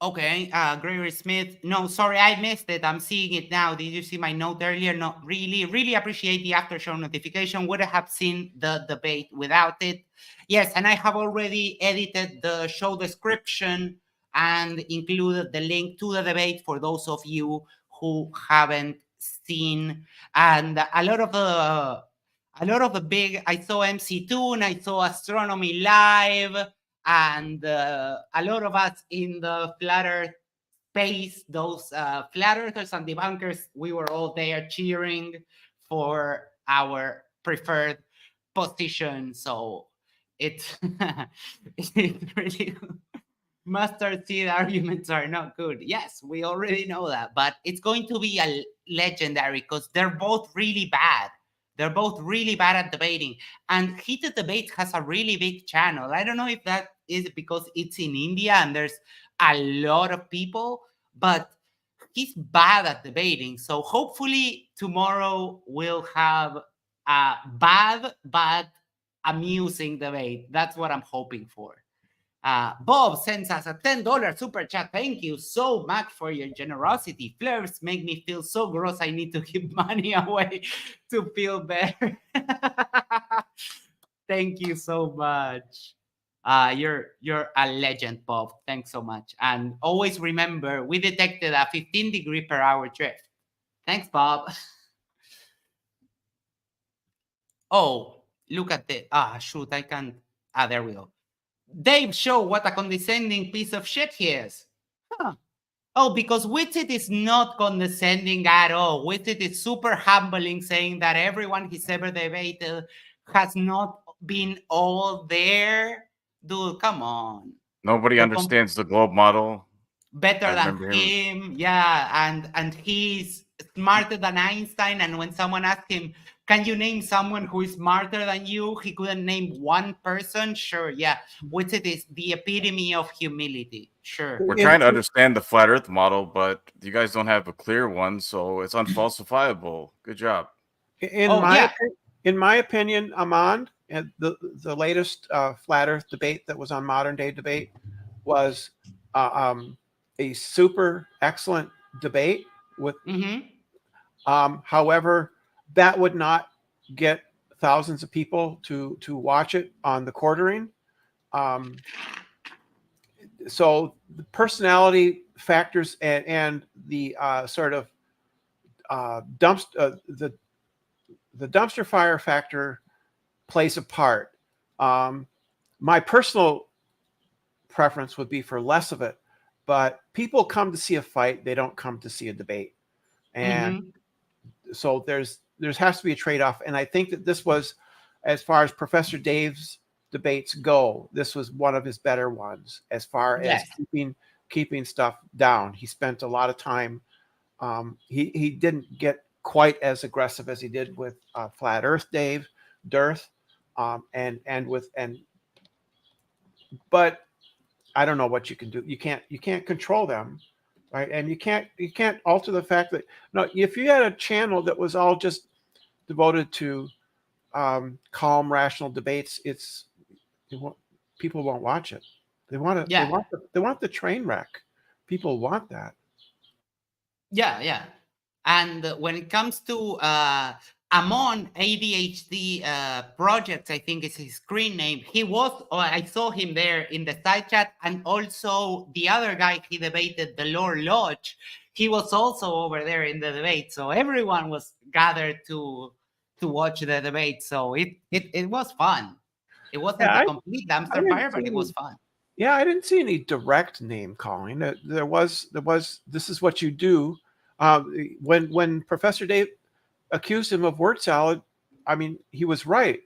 okay, Gregory Smith. No, sorry, I missed it. I'm seeing it now. Did you see my note earlier? No, really appreciate the after show notification. Would have seen the debate without it. Yes, and I have already edited the show description and included the link to the debate for those of you who haven't seen. And a lot of the big, I saw MC Toon, I saw Astronomy Live, and a lot of us in the flat earth space, those flat earthers and debunkers, we were all there cheering for our preferred position. So it's it's really mustard seed arguments are not good. Yes, we already know that, but it's going to be a legendary because they're both really bad. They're both really bad at debating. And Heated Debates has a really big channel. I don't know if that is because it's in India and there's a lot of people, but he's bad at debating. So hopefully tomorrow we'll have a bad but amusing debate. That's what I'm hoping for. Bob sends us a $10 super chat. Thank you so much for your generosity. Flares make me feel so gross. I need to give money away to feel better. Thank you so much. You're a legend, Bob. Thanks so much. And always remember, we detected a 15 degree per hour drift. Thanks, Bob. Oh, look at the shoot, I can't. There we go. Dave, show what a condescending piece of shit he is. Huh. Oh, because witst is not condescending at all. Witst is super humbling, saying that everyone he's ever debated has not been all there. Dude, come on. Nobody understands the globe model. Better than him. Yeah, and he's smarter than Einstein. And when someone asked him, can you name someone who is smarter than you? He couldn't name one person. Sure, yeah. Witst is the epitome of humility. Sure. We're trying to understand the flat Earth model, but you guys don't have a clear one, so it's unfalsifiable. Good job. In my opinion, Amand, and the latest flat Earth debate that was on Modern Day Debate was a super excellent debate with. However, that would not get thousands of people to watch it on the quartering. So the personality factors and the sort of the dumpster fire factor plays a part. My personal preference would be for less of it, but people come to see a fight; they don't come to see a debate, and so there has to be a trade-off. And I think that this was, as far as Professor Dave's debates go, this was one of his better ones as far as keeping stuff down. He spent a lot of time. He didn't get quite as aggressive as he did with Flat Earth Dave, Dearth, but I don't know what you can do. You can't control them, right? And you can't alter the fact that if you had a channel that was all just devoted to calm, rational debates, people won't watch it. They want the train wreck. People want that. Yeah. And when it comes to Amon ADHD projects, I think is his screen name. I saw him there in the side chat, and also the other guy he debated, the Lord Lodge. He was also over there in the debate. So everyone was gathered to watch the debate. So it was fun. It wasn't Yeah, the complete dumpster didn't fire, but it was see- fun. Yeah, I didn't see any direct name calling. There was. This is what you do. When Professor Dave accused him of word salad, I mean, he was right.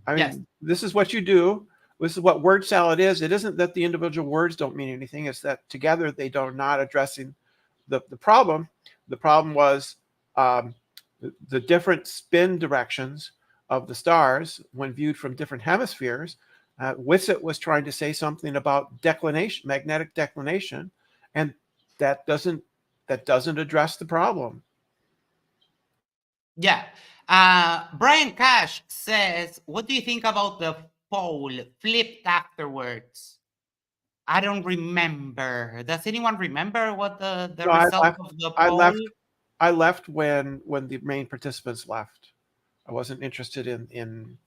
I mean, Yes. this is what you do. This is what word salad is. It isn't that the individual words don't mean anything. It's that together they are not addressing the problem. The problem was the different spin directions of the stars when viewed from different hemispheres. Witsit was trying to say something about declination, magnetic declination, and that doesn't address the problem. Yeah. Brian Cash says, what do you think about the poll flipped afterwards? I don't remember. Does anyone remember what the No, result of the poll? I left when the main participants left. I wasn't interested in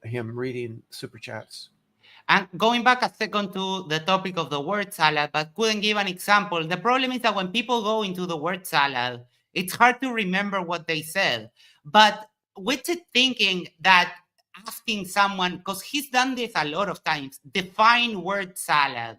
him reading super chats. And going back a second to the topic of the word salad, but couldn't give an example. The problem is that when people go into the word salad, it's hard to remember what they said. But with it thinking that asking someone, because he's done this a lot of times, define word salad.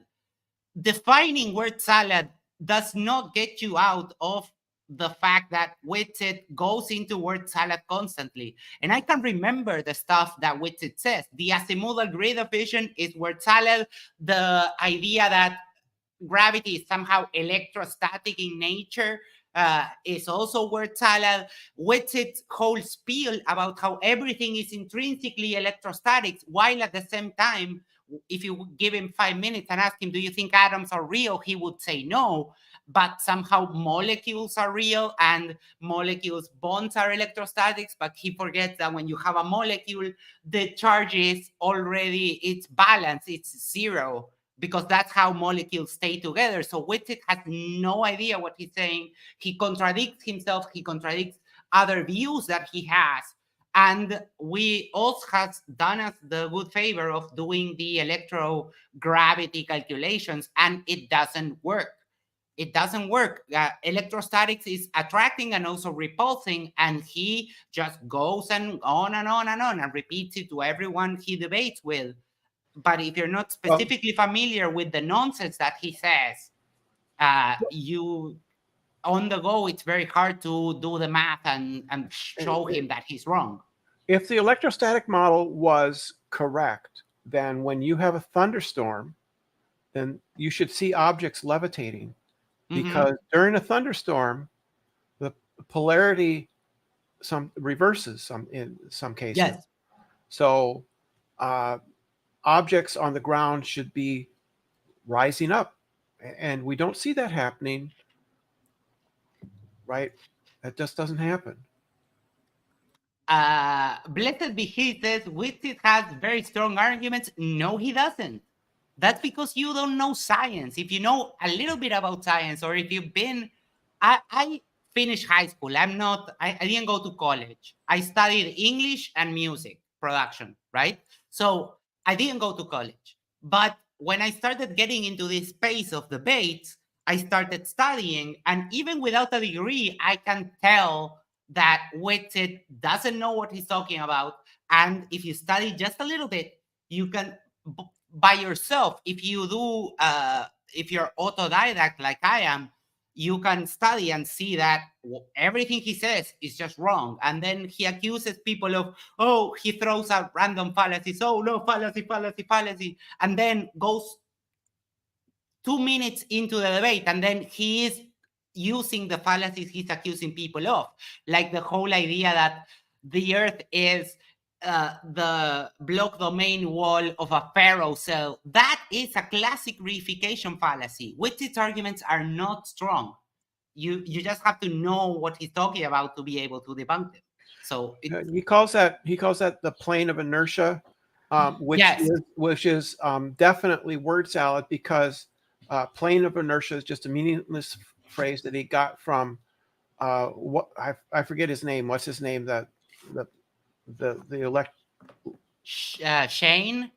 Defining word salad does not get you out of the fact that Witsit goes into word salad constantly. And I can remember the stuff that Witsit says. The azimudal grid of vision is word salad. The idea that gravity is somehow electrostatic in nature is also word salad. Witsit's whole spiel about how everything is intrinsically electrostatic, while at the same time, if you give him 5 minutes and ask him, do you think atoms are real? He would say no, but somehow molecules are real and molecules bonds are electrostatics. But he forgets that when you have a molecule, the charge is already, it's balanced, it's zero, because that's how molecules stay together. So Witsit has no idea what he's saying. He contradicts himself. He contradicts other views that he has. And we also has done us the good favor of doing the electrogravity calculations, and it doesn't work. It doesn't work. Electrostatics is attracting and also repulsing, and he just goes and on and on and on and repeats it to everyone he debates with. But if you're not specifically familiar with the nonsense that he says, you on the go, it's very hard to do the math and show him that he's wrong. If the electrostatic model was correct, then when you have a thunderstorm, then you should see objects levitating, because during a thunderstorm, the polarity reverses in some cases. Yes. So objects on the ground should be rising up, and we don't see that happening, right? That just doesn't happen. Blessed be he says, Witsit has very strong arguments. No, he doesn't. That's because you don't know science. If you know a little bit about science, or if you've been, I finished high school. I didn't go to college. I studied English and music production, right? So I didn't go to college. But when I started getting into this space of debates, I started studying. And even without a degree, I can tell that Witsit doesn't know what he's talking about. And if you study just a little bit, you can, by yourself, if you do, if you're autodidact like I am, you can study and see that everything he says is just wrong. And then he accuses people of, oh, he throws out random fallacies. Oh, no, fallacy, fallacy, fallacy. And then goes 2 minutes into the debate, and then he is using the fallacies he's accusing people of, like the whole idea that the Earth is the block domain wall of a Faro cell. That is a classic reification fallacy. Witsig's arguments are not strong. You just have to know what he's talking about to be able to debunk them. So he calls that the plane of inertia, which yes. is definitely word salad, because plane of inertia is just a meaningless phrase that he got from what I forget his name. What's his name? Shane?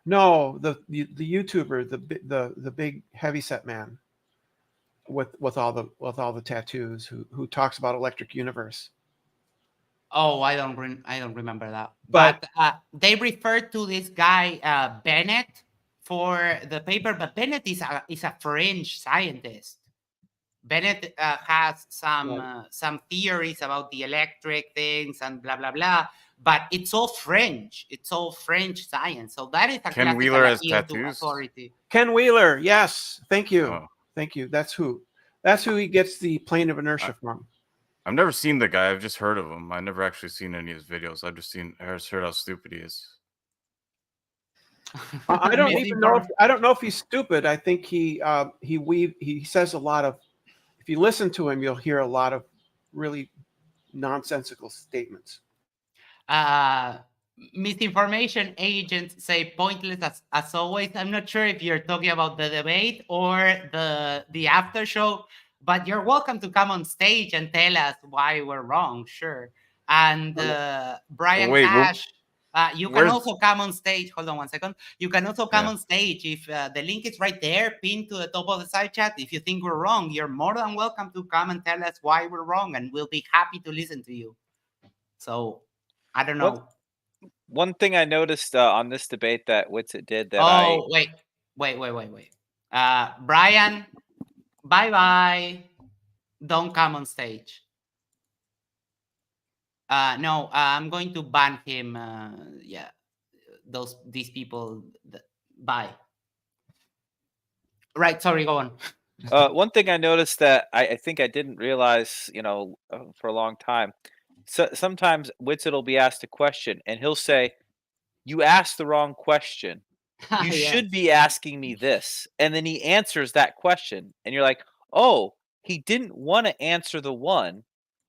No, the YouTuber, the big heavyset man with all the tattoos who talks about electric universe. Oh, I don't remember that. But But they referred to this guy Bennett for the paper, but Bennett is a French scientist. Bennett has right. some theories about the electric things and blah blah blah, but it's all French. It's all French science. So that is a Ken classical Wheeler has appeal to tattoos. authority. Ken Wheeler, yes, thank you, Oh, thank you. That's who he gets the plane of I, inertia from. I've never seen the guy. I've just heard of him. I've never actually seen any of his videos. I just heard how stupid he is. I don't even know if Misinform- he's stupid. I think he says a lot of. If you listen to him, you'll hear a lot of really nonsensical statements. uh, Misinformation agents say pointless as always. I'm not sure if you're talking about the debate or the after show, but you're welcome to come on stage and tell us why we're wrong. Sure. And Brian Wait, Cash, you can where's also come on stage. Hold on one second. You can also come yeah? on stage if the link is right there, pinned to the top of the side chat. If you think we're wrong, you're more than welcome to come and tell us why we're wrong, and we'll be happy to listen to you. So I don't know. One thing I noticed on this debate that Witsit did that Oh, wait. Brian, bye bye. Don't come on stage. No, I'm going to ban him. Yeah, these people. Bye. Right. Sorry. Go on. one thing I noticed that I think I didn't realize, for a long time. So sometimes Witsit will be asked a question and he'll say, "You asked the wrong question. You Yes. should be asking me this." And then he answers that question, and you're like, "Oh, he didn't want to answer the one,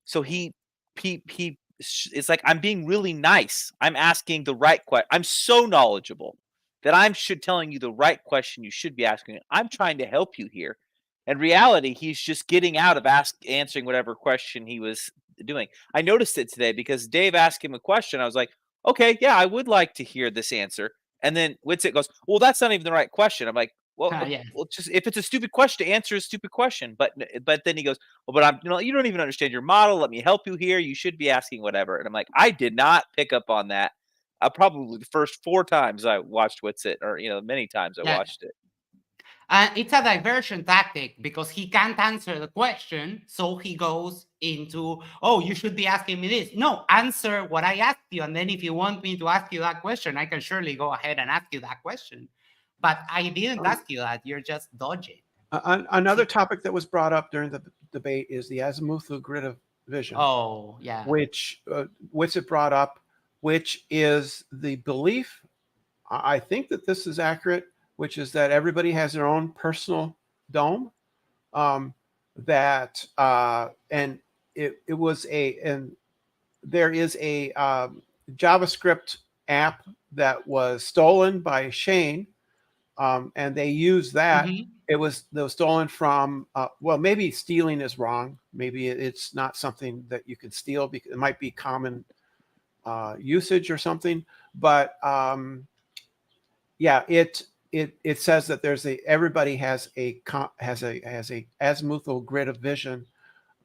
so it's like I'm being really nice. I'm asking the right question. I'm so knowledgeable that I'm should telling you the right question you should be asking. I'm trying to help you here." In reality, he's just getting out of answering whatever question he was doing. I noticed it today because Dave asked him a question. I was like, "Okay, yeah, I would like to hear this answer." And then Witsit goes, "Well, that's not even the right question." I'm like, "Well, Yes. just if it's a stupid question, answer a stupid question." But then he goes, "Well, but you don't even understand your model. Let me help you here. You should be asking whatever." And I'm like, I did not pick up on that. Probably the first 4 times I watched Witsit, or many times I Yeah. watched it. And it's a diversion tactic because he can't answer the question. So he goes into, oh, you should be asking me this. No, answer what I asked you. And then if you want me to ask you that question, I can surely go ahead and ask you that question. But I didn't ask you that. You're just dodging. Another topic that was brought up during the debate is the azimuthal grid of vision, Oh, yeah. which Witsit brought up, which is the belief. I think that this is accurate, which is that everybody has their own personal dome. And it was and there is a JavaScript app that was stolen by Shane, and they used that. Mhm. It was stolen from. Well, maybe stealing is wrong. Maybe it's not something that you can steal because it might be common usage or something. But yeah, it says that everybody has a azimuthal grid of vision,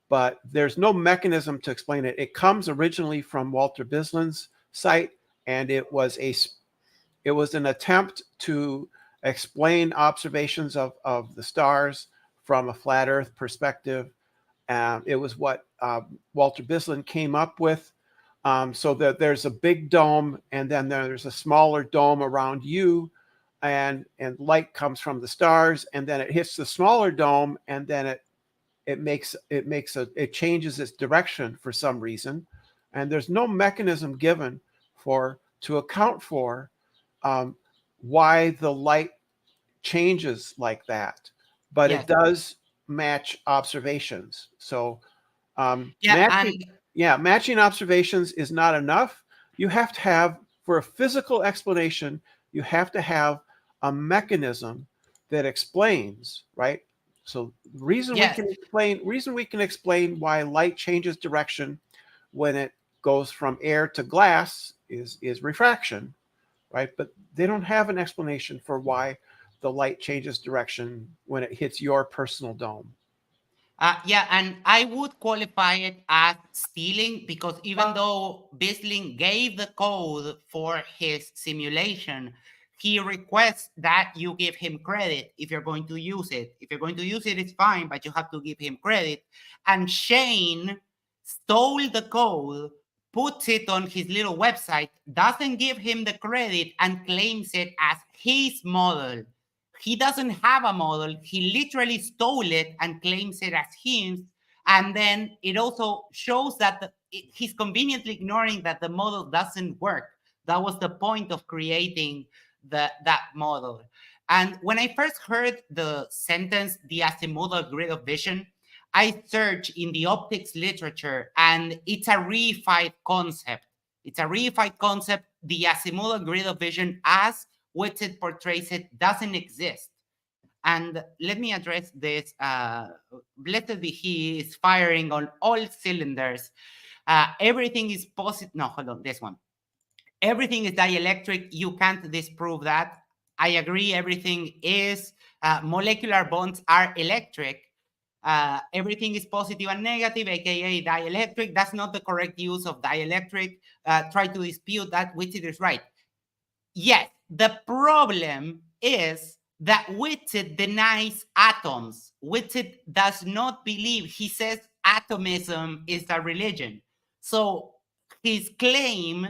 but there's no mechanism to explain it. It comes originally from Walter Bislin's site, and it was an attempt to explain observations of the stars from a flat Earth perspective. It was what Walter Bislin came up with. So that there's a big dome, and then there's a smaller dome around you, and light comes from the stars, and then it hits the smaller dome, and then it changes its direction for some reason, and there's no mechanism given to account for why the light changes like that, but Yes. it does match observations. So Yeah. matching observations is not enough. You have to have, for a physical explanation, you have to have a mechanism that explains, right? So the reason we can explain why light changes direction when it goes from air to glass is refraction, right? But they don't have an explanation for why the light changes direction when it hits your personal dome. Yeah, and I would qualify it as stealing because even though Bisling gave the code for his simulation, he requests that you give him credit if you're going to use it. If you're going to use it, it's fine, but you have to give him credit. And Shane stole the code, puts it on his little website, doesn't give him the credit, and claims it as his model. He doesn't have a model. He literally stole it and claims it as his. And then it also shows that he's conveniently ignoring that the model doesn't work. That was the point of creating that model. And when I first heard the sentence, the azimuthal grid of vision, I searched in the optics literature, and it's a reified concept. It's a reified concept. The azimuthal grid of vision, as Witsit portrays it, doesn't exist. And let me address this. Blessed be he is firing on all cylinders. Everything is positive. No, hold on, this one. Everything is dielectric. You can't disprove that. I agree. Everything is molecular bonds are electric. Everything is positive and negative, aka dielectric. That's not the correct use of dielectric. Try to dispute that, which it is right. Yes, the problem is that Witsit denies atoms. Witsit does not believe. He says atomism is a religion. So his claim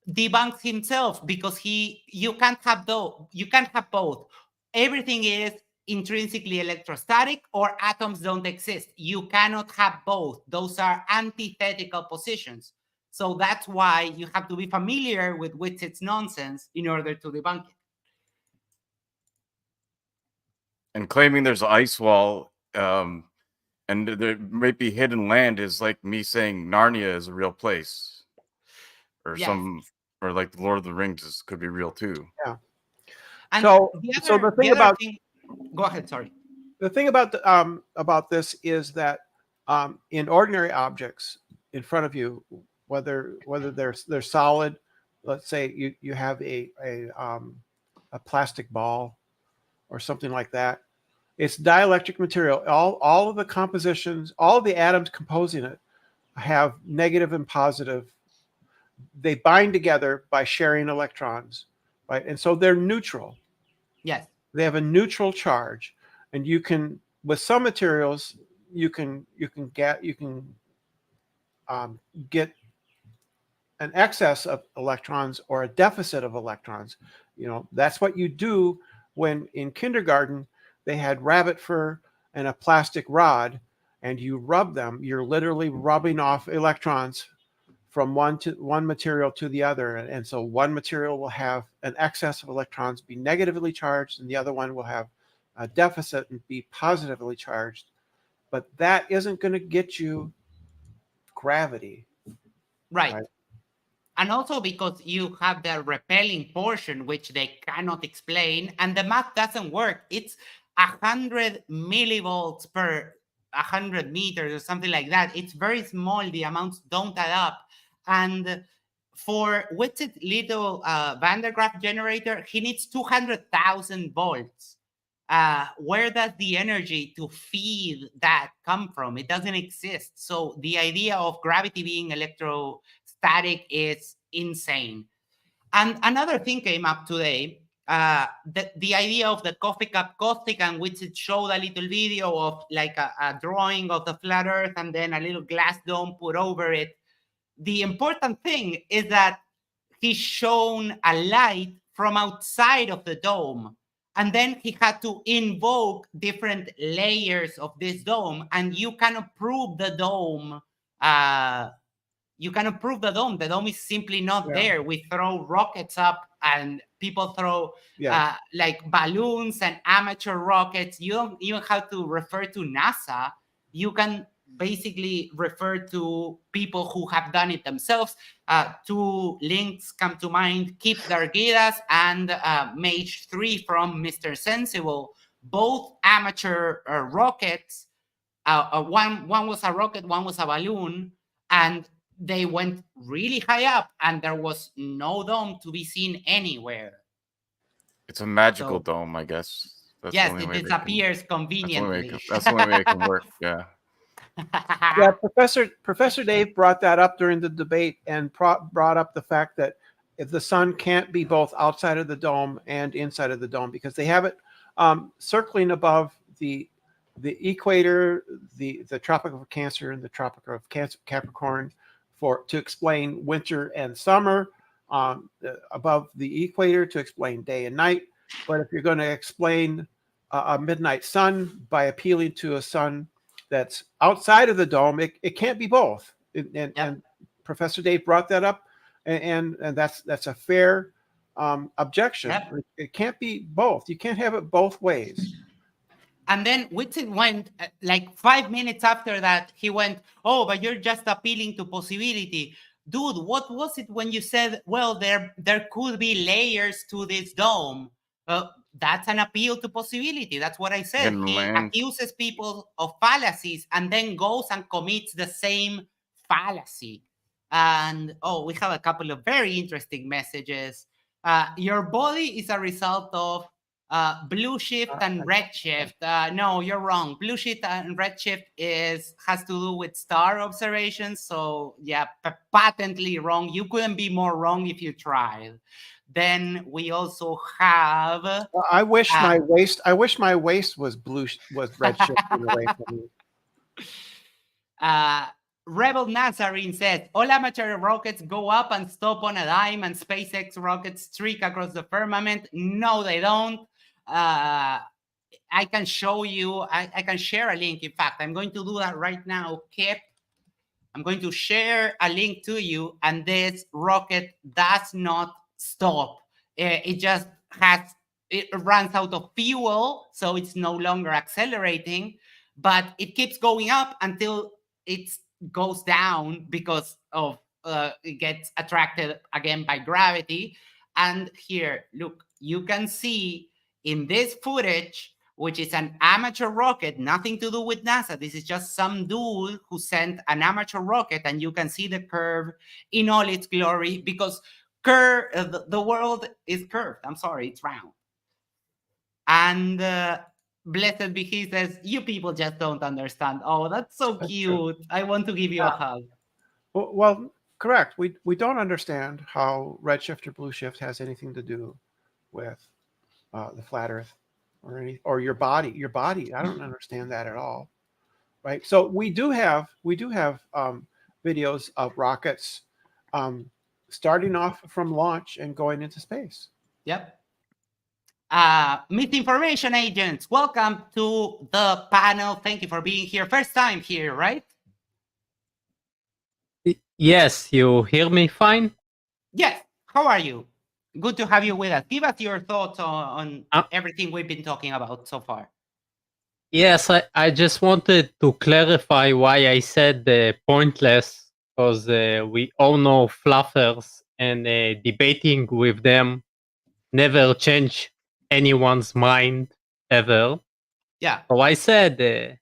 debunks himself because you can't have both. Everything is intrinsically electrostatic or atoms don't exist. You cannot have both. Those are antithetical positions. So that's why you have to be familiar with Witsit's nonsense in order to debunk it. And claiming there's an ice wall and there might be hidden land is like me saying Narnia is a real place, or Yes. or like the Lord of the Rings could be real too. Yeah. And So the thing about thing, go ahead. Sorry. the thing about this is that in ordinary objects in front of you, whether they're solid, let's say you have a plastic ball or something like that, it's dielectric material. All of the compositions, all of the atoms composing it have negative and positive. They bind together by sharing electrons, right? And so they're neutral. Yes. They have a neutral charge, and you can, with some materials, you can get an excess of electrons or a deficit of electrons. You know, that's what you do when in kindergarten they had rabbit fur and a plastic rod, and you rub them. You're literally rubbing off electrons from one material to the other, and so one material will have an excess of electrons, be negatively charged, and the other one will have a deficit and be positively charged. But that isn't going to get you gravity. Right. And also because you have the repelling portion, which they cannot explain, and the math doesn't work. It's 100 millivolts per 100 meters or something like that. It's very small. The amounts don't add up. And for Witsit little Van der Graaf generator, he needs 200,000 volts. Where does the energy to feed that come from? It doesn't exist. So the idea of gravity being electrostatic is insane. And another thing came up today, the idea of the coffee cup caustic, and which it showed a little video of like a drawing of the flat earth and then a little glass dome put over it. The important thing is that he's shown a light from outside of the dome. And then he had to invoke different layers of this dome, and you cannot prove the dome. You cannot prove the dome. The dome is simply not there. We throw rockets up, and people throw like balloons and amateur rockets. You don't even have to refer to NASA. You can basically refer to people who have done it themselves. Two links come to mind: Kip Dargidas and Mage 3 from Mr. Sensible, both amateur rockets. One was a rocket, one was a balloon, and they went really high up, and there was no dome to be seen anywhere. It's a magical dome, I guess. That's the Yes, only it way they disappears can. conveniently. That's the only way it can work. Yeah. Yeah, Professor Dave brought that up during the debate and brought up the fact that if the sun can't be both outside of the dome and inside of the dome because they have it circling above the equator, the Tropic of Cancer and the Tropic of Capricorn to explain winter and summer, above the equator to explain day and night. But if you're going to explain a midnight sun by appealing to a sun that's outside of the dome, it can't be both. And Professor Dave brought that up, and that's a fair objection. Yep. It can't be both. You can't have it both ways. And then Whitson went like 5 minutes after that. He went, "Oh, but you're just appealing to possibility, dude. What was it when you said, well, there could be layers to this dome? That's an appeal to possibility. That's what I said. Hidden He land. accuses people of fallacies and then goes and commits the same fallacy. And we have a couple of very interesting messages. Your body is a result of blue shift and red shift. No, you're wrong. Blue shift and red shift has to do with star observations. So yeah, patently wrong. You couldn't be more wrong if you tried. Then we also have. Well, I wish my waist was red shifting away from me. Rebel Nazarene says, all amateur rockets go up and stop on a dime and SpaceX rockets streak across the firmament. No, they don't. I can show you, I can share a link. In fact, I'm going to do that right now, Kip. I'm going to share a link to you, and this rocket does not stop. It just it runs out of fuel, so it's no longer accelerating, but it keeps going up until it goes down because of it gets attracted again by gravity. And here, look, you can see in this footage, which is an amateur rocket, nothing to do with NASA. This is just some dude who sent an amateur rocket, and you can see the curve in all its glory because the world is curved. I'm sorry, it's round. And Blessed be He says, you people just don't understand. Oh, that's so cute. I want to give you a hug. Well, correct. We don't understand how redshift or blue shift has anything to do with the flat Earth or your body. Your body. I don't understand that at all. Right. So we do have videos of rockets starting off from launch and going into space. Yep. Misinformation agents, welcome to the panel. Thank you for being here. First time here, right? Yes, you hear me fine? Yes. How are you? Good to have you with us. Give us your thoughts on everything we've been talking about so far. Yes, I just wanted to clarify why I said pointless, because we all know fluffers, and debating with them never change anyone's mind ever. Yeah. So I said,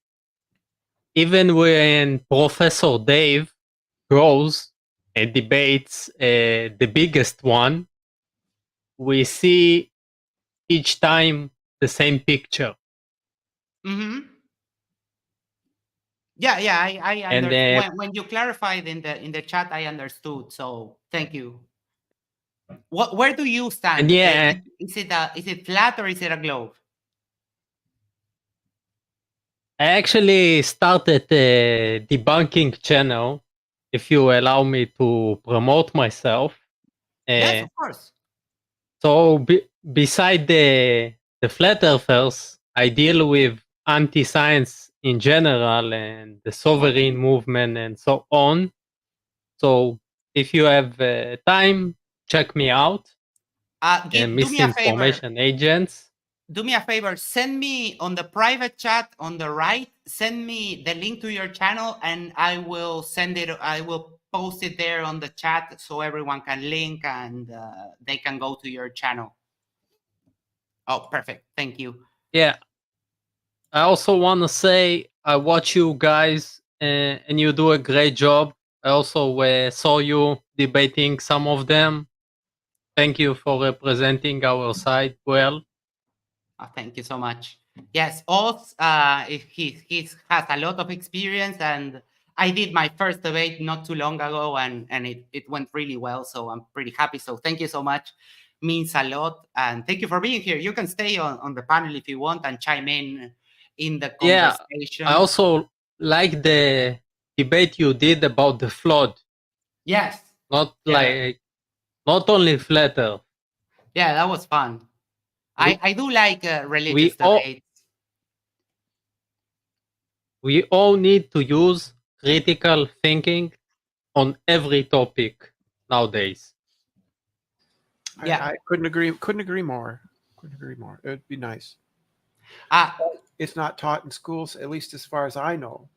even when Professor Dave goes and debates the biggest one, we see each time the same picture. Mm-hmm. Yeah, I understand. When you clarified in the chat, I understood. So thank you. Where do you stand? Yeah, is it flat or is it a globe? I actually started a debunking channel, if you allow me to promote myself. Yes, of course. So beside the flat earthers, I deal with anti-science in general and the sovereign movement and so on. So if you have time, check me out. Do me a favor. Misinformation agents. Do me a favor. Send me on the private chat on the right. Send me the link to your channel, and I will send it. I will post it there on the chat so everyone can link and they can go to your channel. Oh, perfect. Thank you. Yeah. I also want to say I watch you guys and you do a great job. I also saw you debating some of them. Thank you for representing our side well. Thank you so much. Yes, Oz, he has a lot of experience, and I did my first debate not too long ago, and it went really well. So I'm pretty happy. So thank you so much. Means a lot, and thank you for being here. You can stay on the panel if you want and chime in the Yeah, conversation. I also like the debate you did about the flood. Yes. Not Yeah. like not only flat Earth. Yeah, that was fun. I do like religious all- debates. We all need to use critical thinking on every topic nowadays. Yeah. I couldn't agree more. Couldn't agree more. It would be nice. It's not taught in schools, at least as far as I know.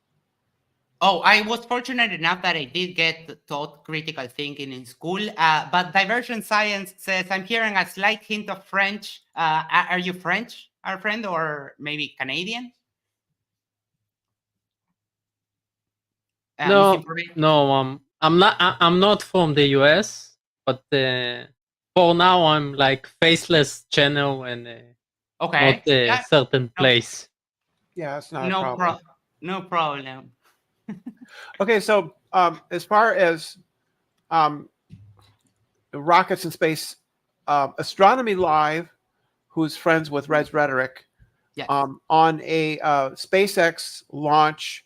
Oh, I was fortunate enough that I did get taught critical thinking in school, but diversion science says I'm hearing a slight hint of French. Are you French, our friend, or maybe Canadian? No, I'm not. I'm not from the US, but for now I'm like faceless channel and okay, not a certain place. Yeah, it's not a problem. No problem. Okay, so as far as rockets in space, Astronomy Live, who's friends with Red's Rhetoric, yes. On a SpaceX launch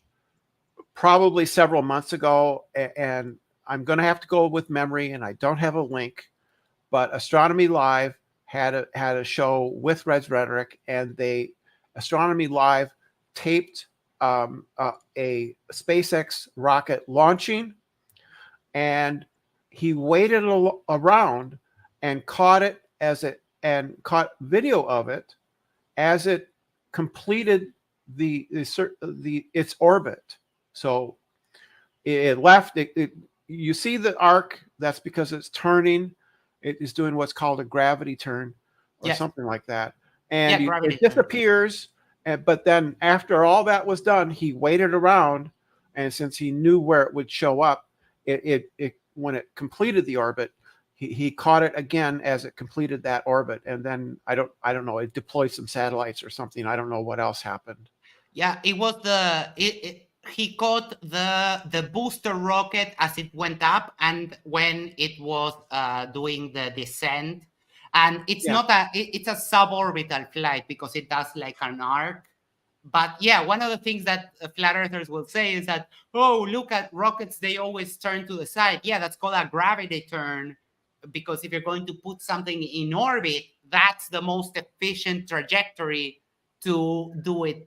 probably several months ago, and I'm going to have to go with memory, and I don't have a link, but Astronomy Live had a show with Red's Rhetoric, and Astronomy Live taped a SpaceX rocket launching, and he waited around and caught it and caught video of it as it completed its orbit. So it left. You see the arc. That's because it's turning. It is doing what's called a gravity turn, or something like that, and it disappears. But then after all that was done, he waited around, and since he knew where it would show up, when it completed the orbit, he caught it again as it completed that orbit, and then I don't know, it deployed some satellites or something. I don't know what else happened. Yeah, it was he caught the booster rocket as it went up, and when it was doing the descent, and it's not it's a suborbital flight because it does like an arc. But yeah, one of the things that flat earthers will say is that, oh, look at rockets, they always turn to the side. Yeah, that's called a gravity turn, because if you're going to put something in orbit, that's the most efficient trajectory to do it.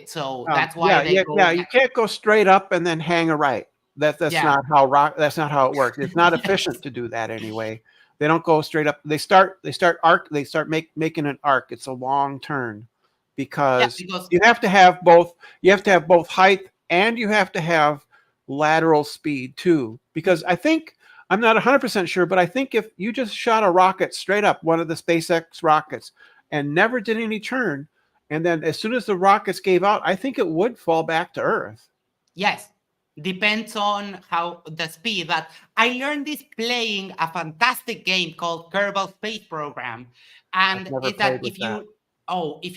So that's why you can't go straight up and then hang a right. That's not how it works. It's not efficient to do that anyway. They don't go straight up. They start making an arc. It's a long turn because you have to have both. You have to have both height and you have to have lateral speed too. Because I'm not 100% sure, but I think if you just shot a rocket straight up, one of the SpaceX rockets, and never did any turn, and then as soon as the rockets gave out, I think it would fall back to Earth. Yes, depends on how the speed. But I learned this playing a fantastic game called Kerbal Space Program, and it's that if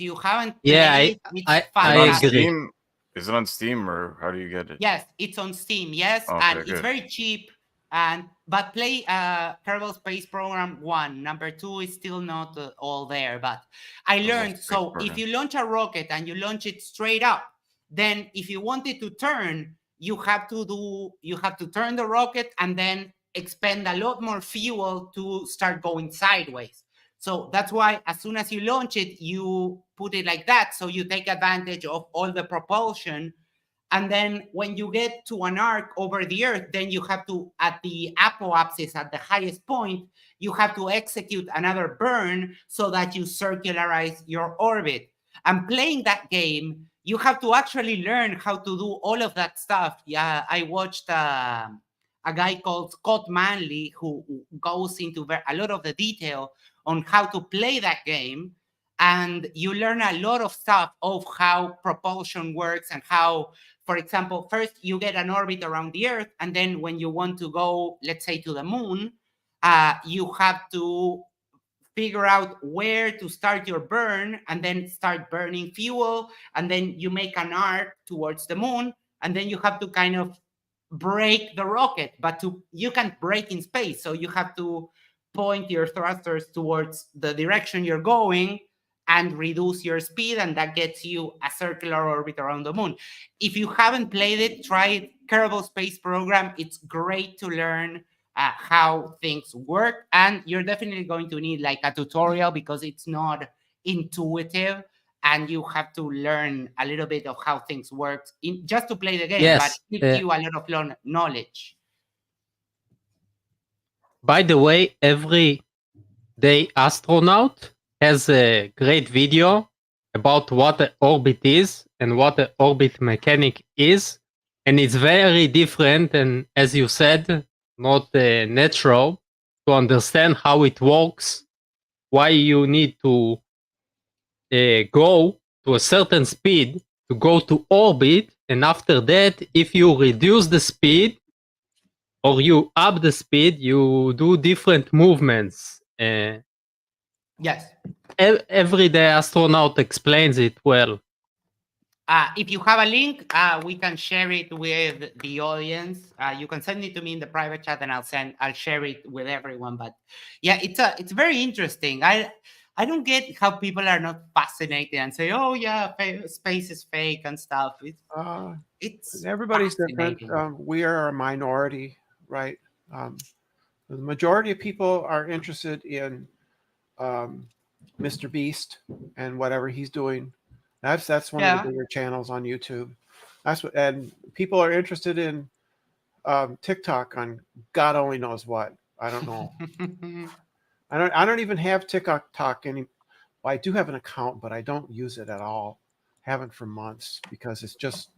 you haven't played it, it's fantastic. Is it on Steam or how do you get it? Yes, it's on Steam. Yes, and it's very cheap. But play Kerbal Space Program 1. Number 2 is still not all there. But I learned, so if you launch a rocket and you launch it straight up, then if you want it to turn, you have to turn the rocket and then expend a lot more fuel to start going sideways. So that's why as soon as you launch it, you put it like that. So you take advantage of all the propulsion. And then when you get to an arc over the Earth, then you have to, at the apoapsis, at the highest point, you have to execute another burn so that you circularize your orbit. And playing that game, you have to actually learn how to do all of that stuff. Yeah, I watched a guy called Scott Manley who goes into a lot of the detail on how to play that game. And you learn a lot of stuff of how propulsion works and how, for example, first you get an orbit around the Earth, and then when you want to go, let's say, to the moon, you have to figure out where to start your burn and then start burning fuel, and then you make an arc towards the moon, and then you have to kind of break the rocket, but you can't break in space, so you have to point your thrusters towards the direction you're going and reduce your speed, and that gets you a circular orbit around the moon. If you haven't played it, try it. Kerbal Space Program. It's great to learn how things work, and you're definitely going to need like a tutorial because it's not intuitive, and you have to learn a little bit of how things work just to play the game. Yes, but it gives you a lot of knowledge. By the way, every day astronaut has a great video about what an orbit is and what an orbit mechanic is, and it's very different, and as you said, not natural to understand how it works, why you need to go to a certain speed to go to orbit, and after that, if you reduce the speed or you up the speed, you do different movements. Yes. Everyday astronaut explains it well. If you have a link, we can share it with the audience. You can send it to me in the private chat, and I'll share it with everyone. But yeah, it's very interesting. I don't get how people are not fascinated and say, "Oh yeah, space is fake and stuff." It's Everybody's different. We are a minority, right? The majority of people are interested in Mr. Beast and whatever he's doing. That's one of the bigger channels on YouTube. That's what, and people are interested in TikTok on God only knows what. I don't know. I don't even have TikTok any. Well, I do have an account, but I don't use it at all. Haven't for months because it's just,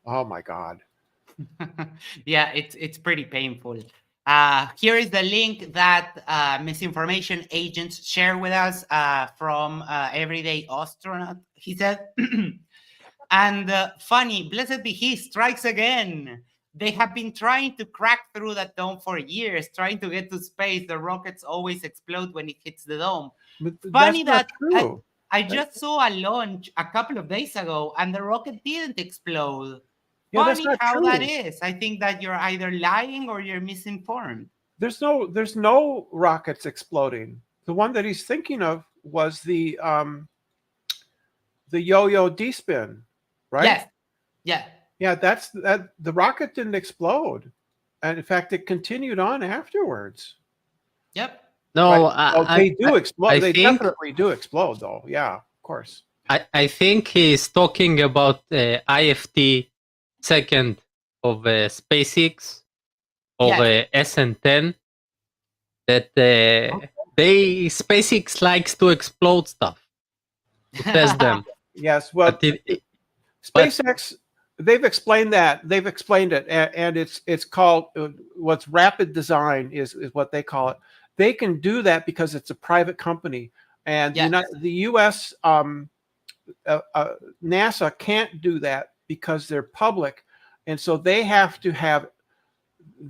oh my God. Yeah, it's pretty painful. Here is the link that misinformation agents share with us from Everyday Astronaut. He said, and funny, blessed be he, strikes again. They have been trying to crack through that dome for years, trying to get to space. The rockets always explode when it hits the dome. But Funny that's that not true. I just saw a launch a couple of days ago, and the rocket didn't explode. Yeah, that's Funny not how true. that is. I think that you're either lying or you're misinformed. There's no rockets exploding. The one that he's thinking of was the yo-yo D-spin, right? Yes. Yeah. Yeah, that the rocket didn't explode. And in fact, it continued on afterwards. Yep. No, Right? They do explode. They think, definitely do explode, though. Yeah, of course. I think he's talking about IFT second of SpaceX or SN10. That SpaceX likes to explode stuff to test them. Yes, well, SpaceX. They've explained that. They've explained it, and it's called what's rapid design is what they call it. They can do that because it's a private company, and the U.S. NASA can't do that because they're public, and so they have to have.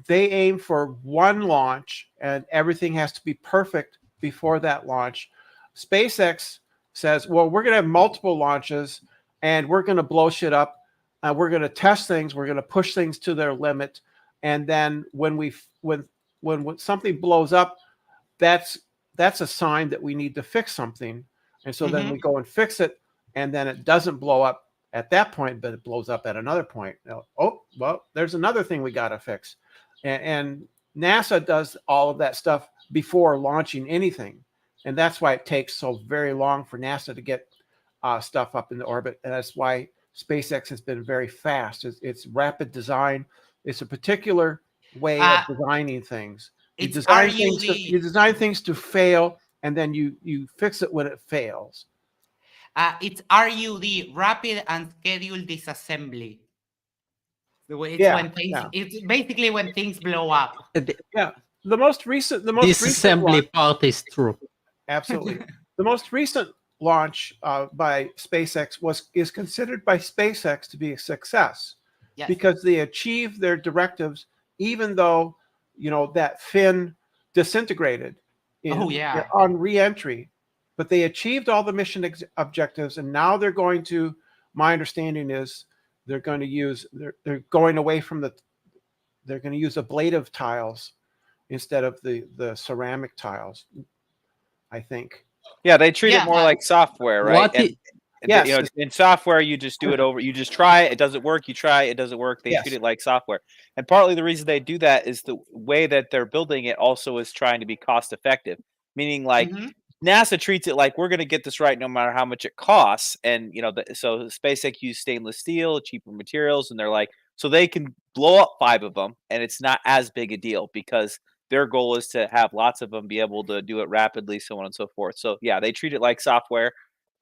They aim for one launch, and everything has to be perfect before that launch. SpaceX says, "Well, we're going to have multiple launches, and we're going to blow shit up. We're going to test things. We're going to push things to their limit, and then when something blows up, that's a sign that we need to fix something. And so then we go and fix it, and then it doesn't blow up at that point, but it blows up at another point. Oh, well, there's another thing we got to fix." And NASA does all of that stuff before launching anything, and that's why it takes so very long for NASA to get stuff up in the orbit, and that's why SpaceX has been very fast. It's rapid design. It's a particular way of designing things. You design things to fail, and then you fix it when it fails. It's RUD, rapid and scheduled disassembly. It's basically when things blow up. Yeah, the most recent disassembly part is true. Absolutely, the most recent launch by SpaceX is considered by SpaceX to be a success because they achieved their directives, even though that fin disintegrated. on re-entry, but they achieved all the mission objectives, and now they're going to. My understanding is they're going to use they're going away from they're going to use ablative tiles instead of the ceramic tiles. I think. Yeah, they treat it more like software, right? Yes. In software, you just do it over. You just try it. It doesn't work. You try it. It doesn't work. They treat it like software. And partly the reason they do that is the way that they're building it also is trying to be cost effective. Meaning, like NASA treats it like we're going to get this right no matter how much it costs. And so SpaceX use stainless steel, cheaper materials, and they're like, so they can blow up 5 of them, and it's not as big a deal because their goal is to have lots of them, be able to do it rapidly, so on and so forth. So yeah, they treat it like software,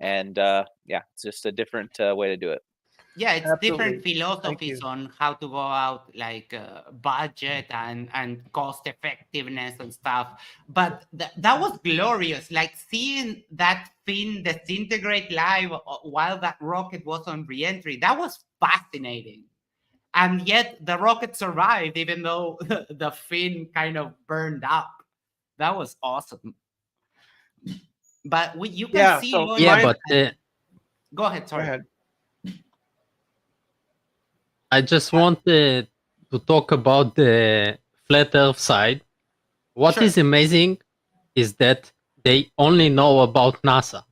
and it's just a different way to do it. Yeah, it's different philosophies on how to go out, like budget and cost effectiveness and stuff. But that was glorious. Like seeing that thing disintegrate live while that rocket was on reentry. That was fascinating. And yet the rocket survived, even though the fin kind of burned up. That was awesome. But you can see. Go ahead. Sorry. Go ahead. I just wanted to talk about the flat Earth side. What is amazing is that they only know about NASA.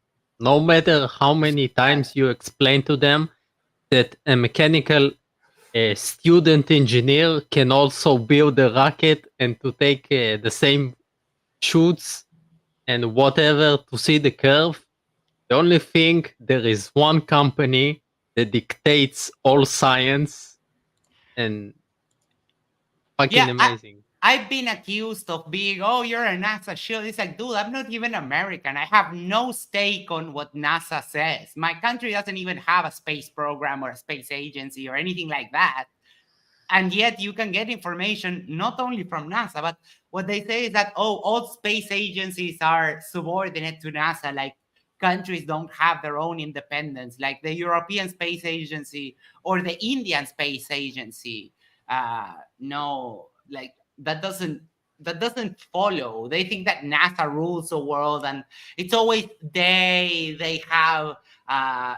No matter how many times you explain to them that a mechanical student engineer can also build a rocket and to take the same shoots and whatever to see the curve, the only thing, there is one company that dictates all science, and fucking amazing. I've been accused of being, you're a NASA shield. It's like, dude, I'm not even American. I have no stake on what NASA says. My country doesn't even have a space program or a space agency or anything like that. And yet you can get information not only from NASA, but what they say is that, all space agencies are subordinate to NASA. Like countries don't have their own independence, like the European Space Agency or the Indian Space Agency. No, like that doesn't follow. They think that NASA rules the world, and it's always they have a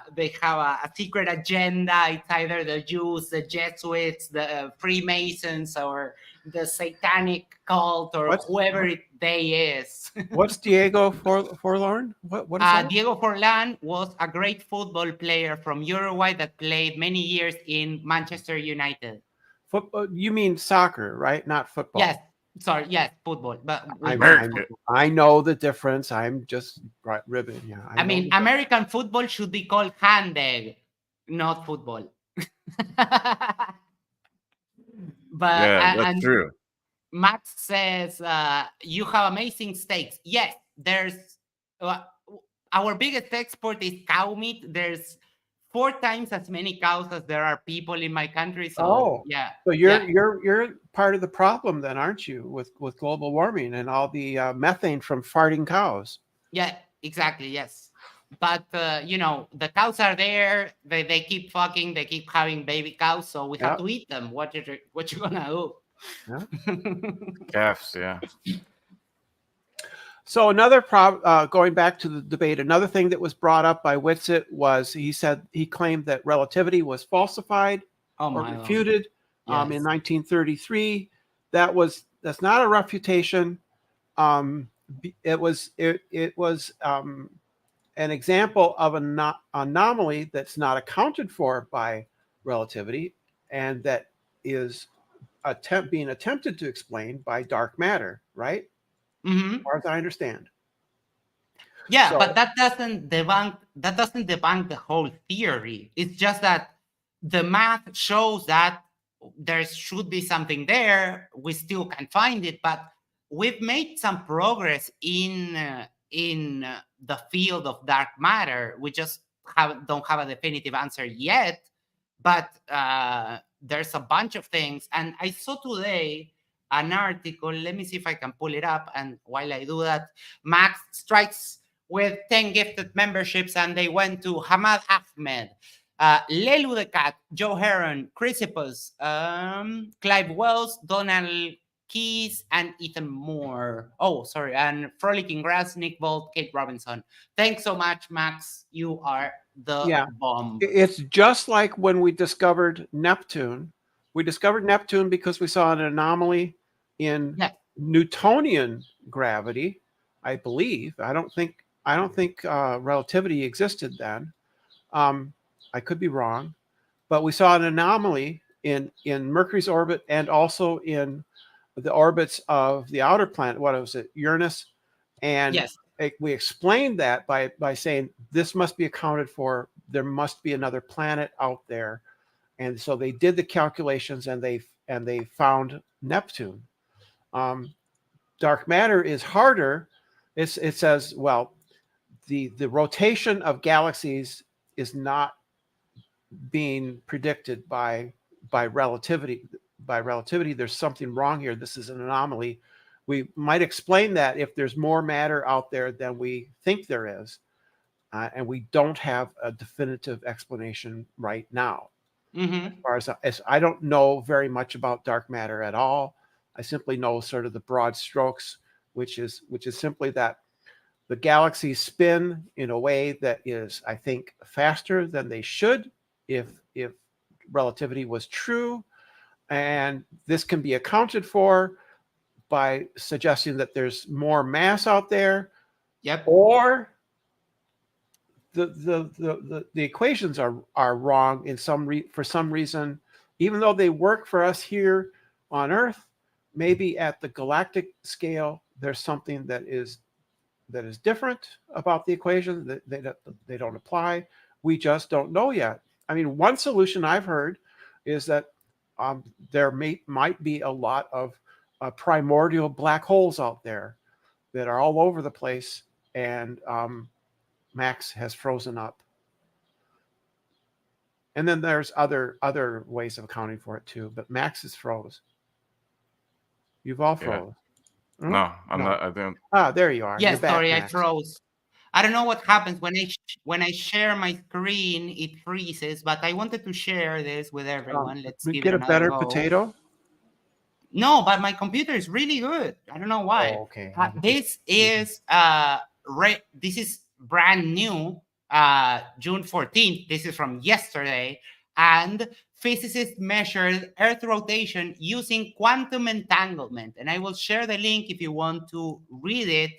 secret agenda. It's either the Jews, the Jesuits, the Freemasons, or the satanic cult, or whoever they is. What's Diego Forlán? What is that? Diego Forlán was a great football player from Uruguay that played many years in Manchester United. Football? You mean soccer, right? Not football. Yes. Sorry. Yes, football. But I know the difference. I'm just ribbing. Yeah. I mean, American football should be called handball, not football. But that's true. Max says you have amazing steaks. Yes, there's our biggest export is cow meat. There's 4 times as many cows as there are people in my country. So So you're part of the problem then, aren't you, with global warming and all the methane from farting cows? Yeah, exactly. Yes. But the cows are there. They keep fucking. They keep having baby cows. So we have to eat them. What you gonna do? Yeah. Calves. Yeah. So another problem, going back to the debate, another thing that was brought up by Witsit was he claimed that relativity was falsified or refuted in 1933. That's not a refutation. It was an example of an anomaly that's not accounted for by relativity, and that is being attempted to explain by dark matter, right? Mm-hmm. As far as I understand. Yeah, but that doesn't debunk the whole theory. It's just that the math shows that there should be something there. We still can't find it, but we've made some progress in the field of dark matter. We just don't have a definitive answer yet, but there's a bunch of things. And I saw today an article. Let me see if I can pull it up. And while I do that, Max strikes with 10 gifted memberships, and they went to Hamad Ahmed, Lelu the Cat, Joe Heron, Chrysippus, Clive Wells, Donald Keys, and Ethan Moore. Oh, sorry, and Frolicking Grass, Nick Bolt, Kate Robinson. Thanks so much, Max. You are the bomb. It's just like when we discovered Neptune. We discovered Neptune because we saw an anomaly in Newtonian gravity, I believe. I don't think relativity existed then. I could be wrong, but we saw an anomaly in Mercury's orbit and also in the orbits of the outer planet. What was it, Uranus? And we explained that by saying this must be accounted for. There must be another planet out there, and so they did the calculations and they found Neptune. Dark matter is harder. It says, well, the rotation of galaxies is not being predicted by relativity. By relativity, there's something wrong here. This is an anomaly. We might explain that if there's more matter out there than we think there is, and we don't have a definitive explanation right now. As far as I don't know very much about dark matter at all. I simply know sort of the broad strokes, which is simply that the galaxies spin in a way that is, I think, faster than they should if relativity was true. And this can be accounted for by suggesting that there's more mass out there. Or the equations are wrong in for some reason, even though they work for us here on Earth. Maybe at the galactic scale, there's something that is different about the equation that they don't apply. We just don't know yet. I mean, one solution I've heard is that there might be a lot of primordial black holes out there that are all over the place, and Max has frozen up. And then there's other ways of accounting for it too, but Max is froze. You've all froze. Yeah. No, I'm not. I don't. Ah, there you are. Yes, sorry, I froze. I don't know what happens when I share my screen. It freezes, but I wanted to share this with everyone. Let's give get it a better go. potato. No, but my computer is really good. I don't know why. Oh, okay. This is this is brand new, June 14th. This is from yesterday, and physicists measured Earth rotation using quantum entanglement. And I will share the link if you want to read it.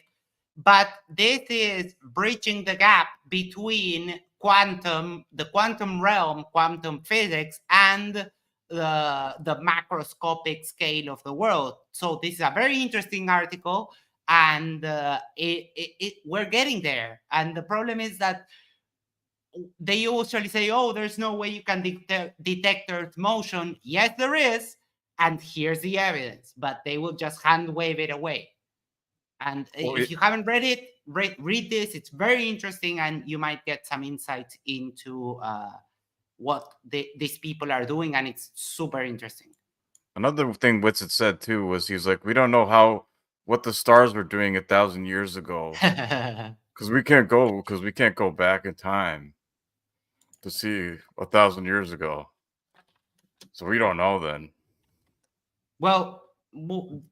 But this is bridging the gap between the quantum realm, quantum physics, and the macroscopic scale of the world. So this is a very interesting article, and we're getting there. And the problem is that they usually say, oh, there's no way you can detect Earth motion. Yes, there is. And here's the evidence. But they will just hand wave it away. And if you haven't read it, read this. It's very interesting, and you might get some insights into what these people are doing, and it's super interesting. Another thing Witsit said too was he's like, we don't know what the stars were doing 1,000 years ago, because we can't go back in time to see 1,000 years ago, so we don't know then. Well,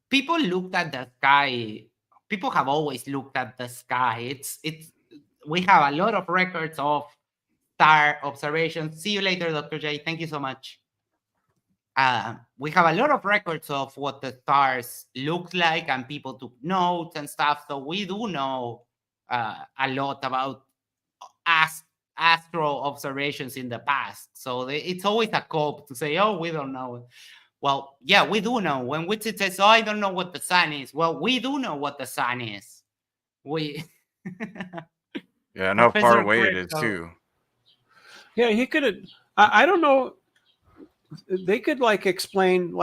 people looked at the sky. People have always looked at the sky. We have a lot of records of star observations. See you later, Dr. J. Thank you so much. We have a lot of records of what the stars looked like, and people took notes and stuff. So we do know a lot about astro observations in the past. So it's always a cope to say, oh, we don't know. Well, yeah, we do know. When Witsit says, oh, I don't know what the sun is. Well, we do know what the sun is. Yeah, and how far away it is too. Yeah, he could. I don't know. They could explain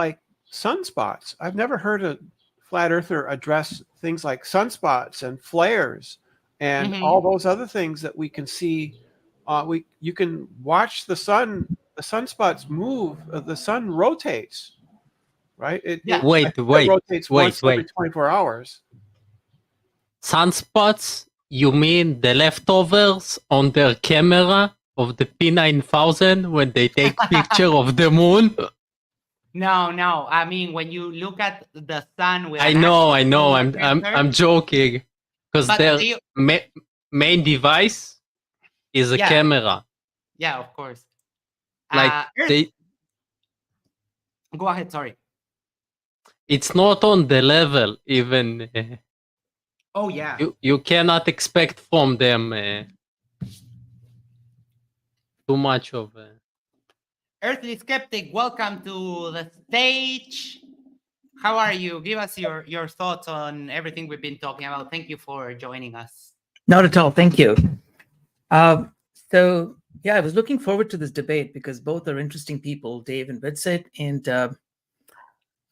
sunspots. I've never heard a flat earther address things like sunspots and flares and all those other things that we can see. You can watch the sun. The sunspots move. The sun rotates, right? It rotates once every 24 hours. Sunspots? You mean the leftovers on their camera of the P9000 when they take picture of the moon? No. I mean, when you look at the sun with I an know. actual solar I'm sensor, joking, because but their they, main device is a yeah, camera. yeah, of course. Like Earth, go ahead. Sorry. it's not on the level even. Oh yeah. You cannot expect from them too much of. Earthly skeptic, welcome to the stage. How are you? Give us your thoughts on everything we've been talking about. Thank you for joining us. Not at all. Thank you. So, yeah, I was looking forward to this debate because both are interesting people, Dave and Witsit. And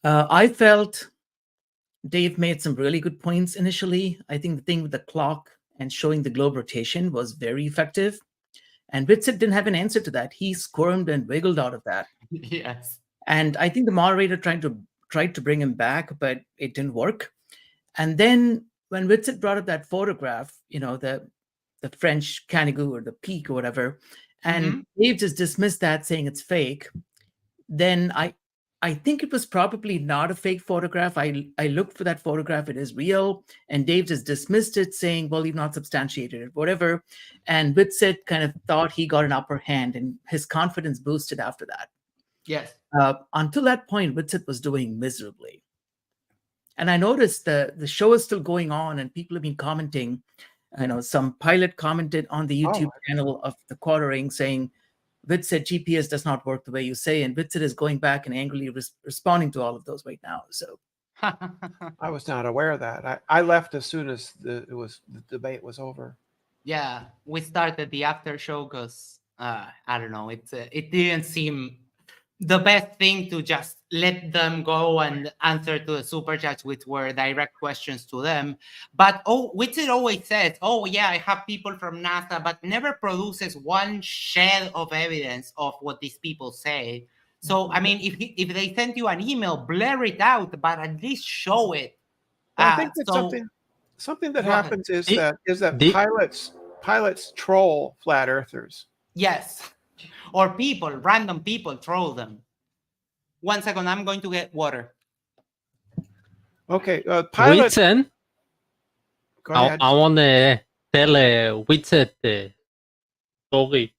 I felt Dave made some really good points initially. I think the thing with the clock and showing the globe rotation was very effective. And Witsit didn't have an answer to that. He squirmed and wiggled out of that. Yes. And I think the moderator tried to bring him back, but it didn't work. And then when Witsit brought up that photograph, the French canigou or the peak or whatever, and Dave just dismissed that, saying it's fake, then I think it was probably not a fake photograph. I looked for that photograph. It is real. And Dave just dismissed it, saying, well, you've not substantiated it, whatever. And Witsit kind of thought he got an upper hand, and his confidence boosted after that. Yes. Until that point, Witsit was doing miserably. And I noticed the show is still going on, and people have been commenting. I know some pilot commented on the YouTube channel of the quartering saying, Witsit GPS does not work the way you say, and Witsit is going back and angrily responding to all of those right now. So I was not aware of that. I left as soon as the debate was over. Yeah, we started the after show because I don't know, it didn't seem the best thing to just let them go and answer to the super chats, which were direct questions to them. But Witsit always says, "Oh yeah, I have people from NASA," but never produces one shred of evidence of what these people say. So I mean, if they send you an email, blur it out, but at least show it. Well, I think that So something that Go ahead. happens is It- that the- pilots troll flat earthers. yes, or random people troll them. 1 second, I'm going to get water. Okay, pilots. Witsen, Go ahead. I want to tell Witset story.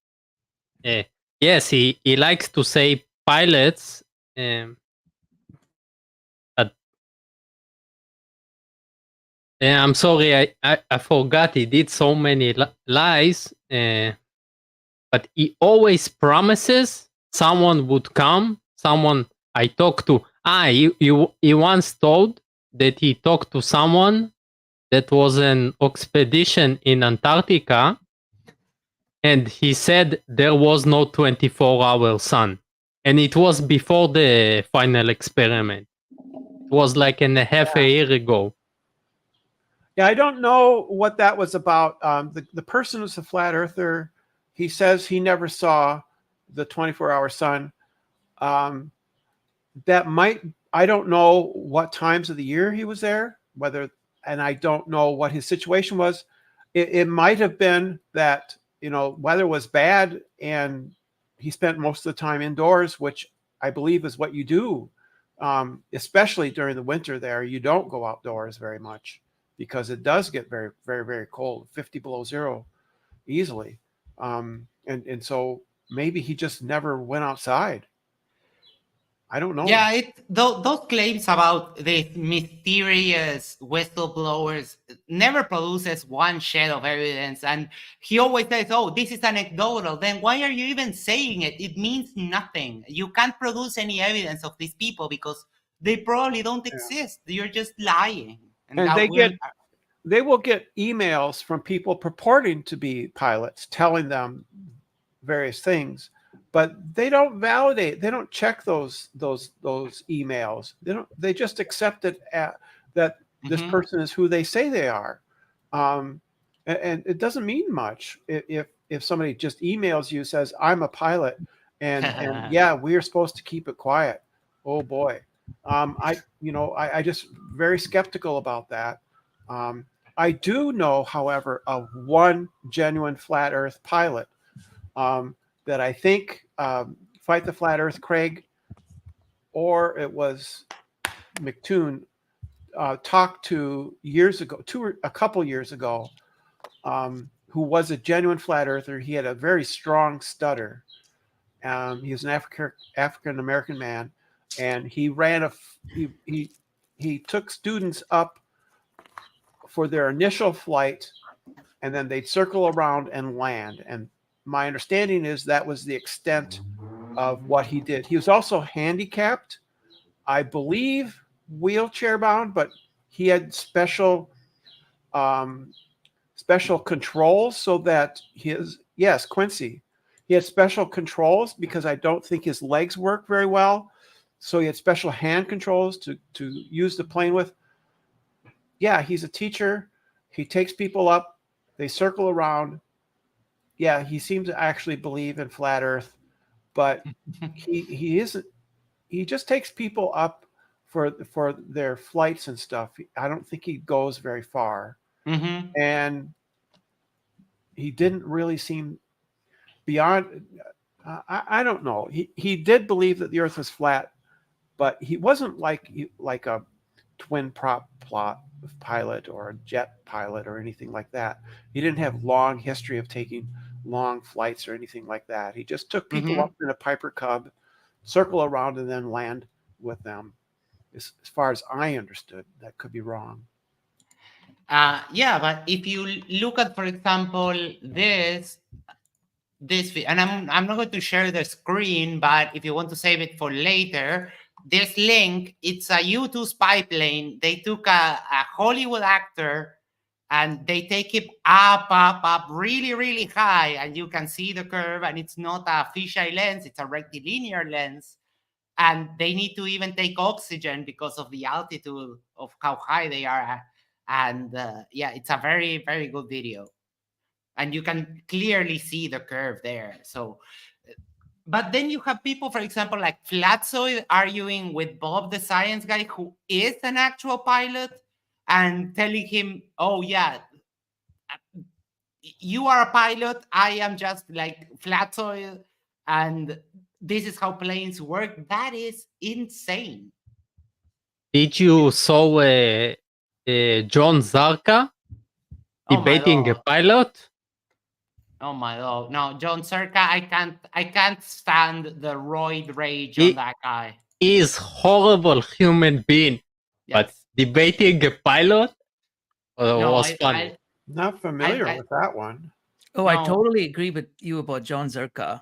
Yes, he likes to say pilots, but I'm sorry, I forgot he did so many lies, but he always promises someone would come, someone I talked to. He once told that he talked to someone that was an expedition in Antarctica, and he said there was no 24-hour sun. And it was before the final experiment. It was like half a year ago. Yeah, I don't know what that was about. The person who's a flat earther, he says he never saw the 24-hour sun. I don't know what times of the year he was there, and I don't know what his situation was. It might have been that, weather was bad and he spent most of the time indoors, which I believe is what you do, especially during the winter there. You don't go outdoors very much because it does get very, very, very cold, 50 below zero easily. And so maybe he just never went outside. I don't know. Yeah, those claims about the mysterious whistleblowers never produces one shred of evidence. And he always says, "Oh, this is anecdotal." Then why are you even saying it? It means nothing. You can't produce any evidence of these people because they probably don't exist. You're just lying. And they will get emails from people purporting to be pilots telling them various things, but they don't validate. They don't check those emails. They just accept it that this person is who they say they are, and it doesn't mean much if somebody just emails you, says I'm a pilot, and yeah, we're supposed to keep it quiet. Oh boy, I just very skeptical about that. I do know, however, of one genuine flat Earth pilot that I think Fight the Flat Earth Craig or it was McToon, talked to years ago, a couple years ago, who was a genuine flat earther. He had a very strong stutter. He was an African American man, and he ran he took students up for their initial flight, and then they'd circle around and land. And my understanding is that was the extent of what he did. He was also handicapped, I believe, wheelchair bound, but he had special controls so that Quincy, he had special controls because I don't think his legs work very well. So he had special hand controls to use the plane with. Yeah, he's a teacher. He takes people up, they circle around. Yeah, he seems to actually believe in flat Earth, but he isn't. He just takes people up for their flights and stuff. I don't think he goes very far, and he didn't really seem beyond. I don't know. He did believe that the Earth was flat, but he wasn't like a twin prop pilot or a jet pilot or anything like that. He didn't have long history of taking long flights or anything like that. He just took people up in a Piper Cub, circle around, and then land with them. As far as I understood, that could be wrong. Yeah, but if you look at, for example, this, and I'm not going to share the screen, but if you want to save it for later, this link, it's a U2 spy plane. They took a Hollywood actor and they take him up, really, really high, and you can see the curve, and it's not a fisheye lens, it's a rectilinear lens. And they need to even take oxygen because of the altitude of how high they are at. And yeah, it's a very, very good video. And you can clearly see the curve there. So, but then you have people, for example, like Flatsoy arguing with Bob, the science guy, who is an actual pilot, and telling him, oh, yeah, you are a pilot. I am just like Flatsoy. And this is how planes work. That is insane. Did you saw John Zarka debating a pilot? Oh my God! No, John Cerca, I can't stand the roid rage on that guy. He is horrible human being, but debating a pilot was funny. Not familiar with that one. Oh, no. I totally agree with you about John Zerka.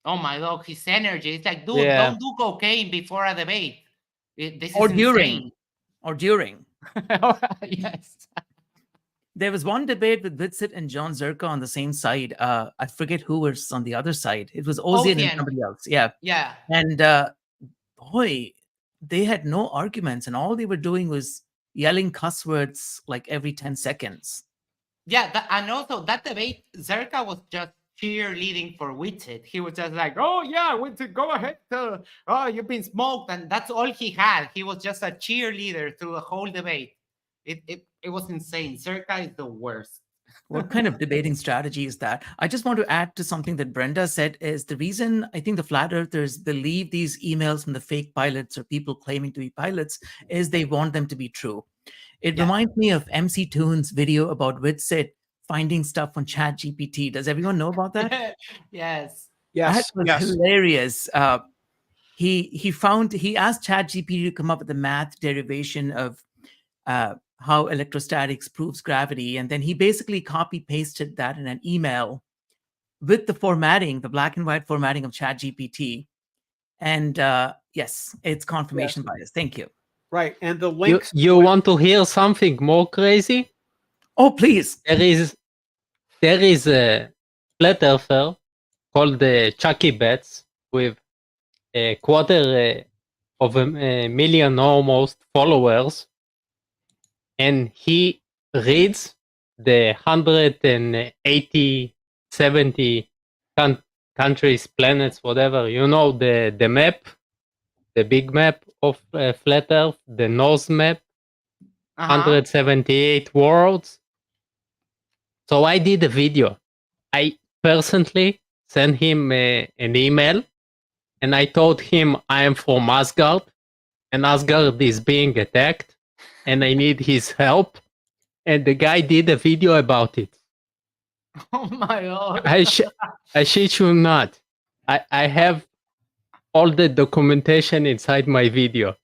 Oh my God, his energy! It's like, dude, don't do cocaine before a debate. This is during, insane. Yes. There was one debate with Witsit and John Zerka on the same side. I forget who was on the other side. It was Ozian and somebody else. Yeah. Yeah. And boy, they had no arguments, and all they were doing was yelling cuss words like every 10 seconds. Yeah, and also that debate, Zerka was just cheerleading for Witsit. He was just like, oh yeah, Witsit, go ahead. Oh, you've been smoked. And that's all he had. He was just a cheerleader through the whole debate. It was insane. Zerka is the worst. What kind of debating strategy is that? I just want to add to something that Brenda said is the reason I think the flat earthers believe these emails from the fake pilots or people claiming to be pilots is they want them to be true. It reminds me of MC Toon's video about Witsit finding stuff on ChatGPT. Does everyone know about that? Yes. That was hilarious. He asked ChatGPT to come up with a math derivation of how electrostatics proves gravity. And then he basically copy pasted that in an email with the formatting, the black and white formatting of ChatGPT. And yes, it's confirmation bias. Thank you. Right. And the links. You want to hear something more crazy? Oh, please. There is a flat earther called Chucky Betts with a quarter of a million almost followers. And he reads the 180, 70 countries, planets, whatever. You know, the map, the big map of flat Earth, the North map, 178 worlds. So I did a video. I personally sent him an email and I told him I am from Asgard, and Asgard is being attacked, and I need his help. And the guy did a video about it. Oh my god. I shit you not. I have all the documentation inside my video.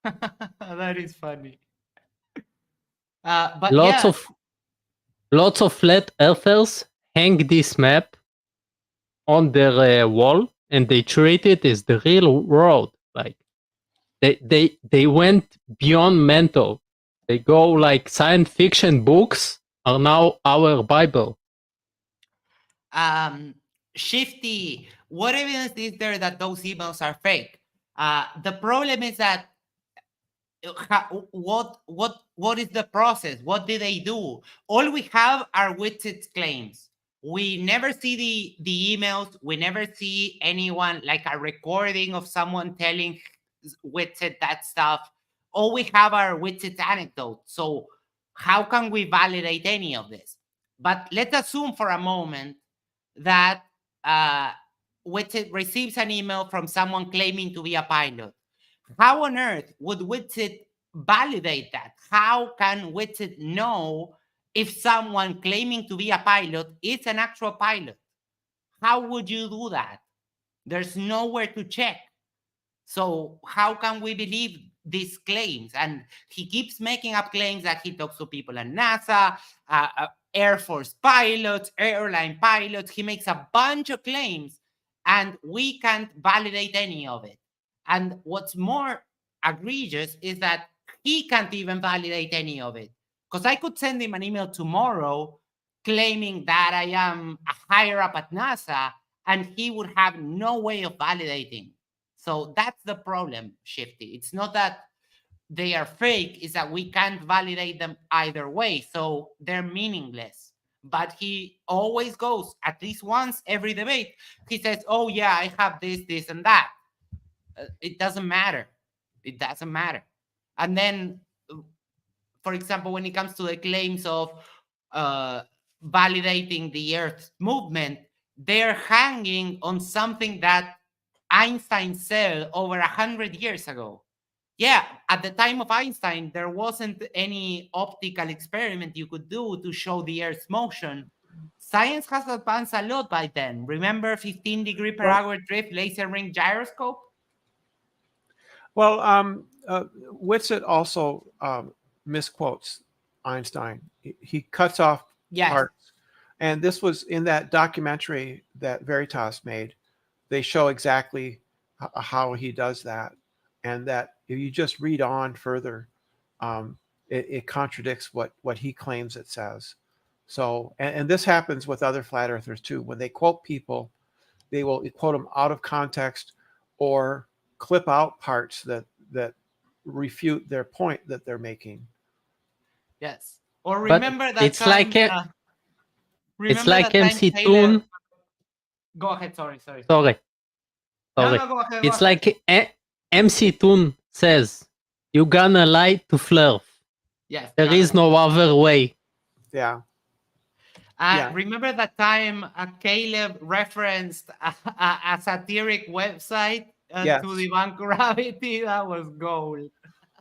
That is funny. But Lots yeah, of flat earthers hang this map on their wall, and they treat it as the real world. Like they went beyond mental. They go like science fiction books are now our Bible. Shifty, what evidence is there that those emails are fake? The problem is that what is the process? What did they do? All we have are witsit claims. We never see the emails. We never see anyone, like a recording of someone telling witsit that stuff. All we have are witsit anecdotes. So how can we validate any of this? But let's assume for a moment that witsit receives an email from someone claiming to be a pilot. How on earth would witsit validate that? How can witsit know if someone claiming to be a pilot is an actual pilot? How would you do that? There's nowhere to check. So how can we believe these claims? And he keeps making up claims that he talks to people at NASA, Air Force pilots, airline pilots. He makes a bunch of claims, and we can't validate any of it. And what's more egregious is that he can't even validate any of it. Because I could send him an email tomorrow claiming that I am a higher up at NASA, and he would have no way of validating. So that's the problem, Shifty. It's not that they are fake, it's that we can't validate them either way. So they're meaningless. But he always goes, at least once every debate, he says, oh yeah, I have this, this, and that. It doesn't matter. It doesn't matter. And then, for example, when it comes to the claims of validating the Earth's movement, they're hanging on something that Einstein said over 100 years ago. Yeah, at the time of Einstein, there wasn't any optical experiment you could do to show the Earth's motion. Science has advanced a lot by then. Remember 15 degree per hour drift laser ring gyroscope? Well, Witsit also misquotes Einstein. He cuts off parts. And this was in that documentary that Veritas made. They show exactly how he does that. And that if you just read on further, it contradicts what he claims it says. So, and this happens with other flat earthers too. When they quote people, they will quote them out of context or clip out parts that refute their point that they're making. Yes. Or remember that it's time, it's like MC Toon. Go ahead. Sorry. No, go ahead. It's like MC Toon says, "You gonna lie to Flurf." Yes. There is no other way. Yeah. Remember that time Caleb referenced a satiric website yes. to debunk gravity? That was gold.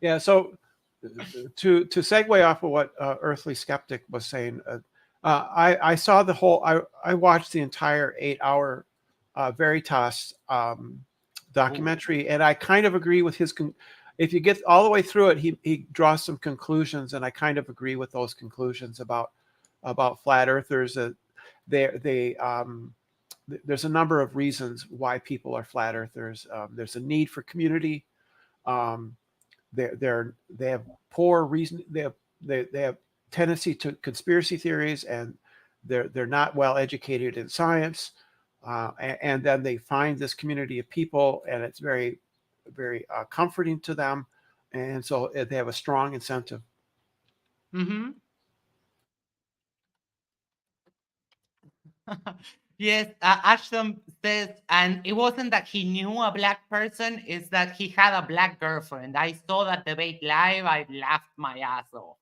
Yeah. So to segue off of what Earthly Skeptic was saying, I saw the whole. I watched the entire 8-hour Veritas documentary, and I kind of agree with his. If you get all the way through it, he draws some conclusions, and I kind of agree with those conclusions about flat earthers. That there's a number of reasons why people are flat earthers. There's a need for community. They have poor reason. They have tendency to conspiracy theories, and they're not well educated in science. And then they find this community of people, and it's very, very comforting to them, and so they have a strong incentive. Mm-hmm. Yes, Ashton says, and it wasn't that he knew a black person, it's that he had a black girlfriend. I saw that debate live, I laughed my ass off.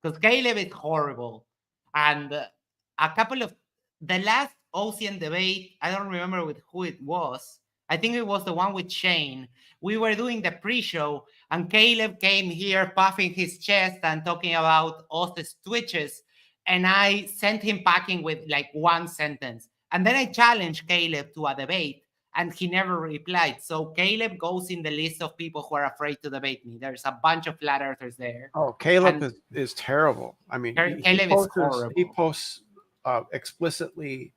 Because Caleb is horrible. And a couple of, the last Ocean debate, I don't remember with who it was. I think it was the one with Shane. We were doing the pre-show, and Caleb came here puffing his chest and talking about Oz's twitches, and I sent him packing with like one sentence. And then I challenged Caleb to a debate, and he never replied. So Caleb goes in the list of people who are afraid to debate me. There's a bunch of flat earthers there. Oh, Caleb And is terrible. I mean, Caleb is horrible. He posts explicitly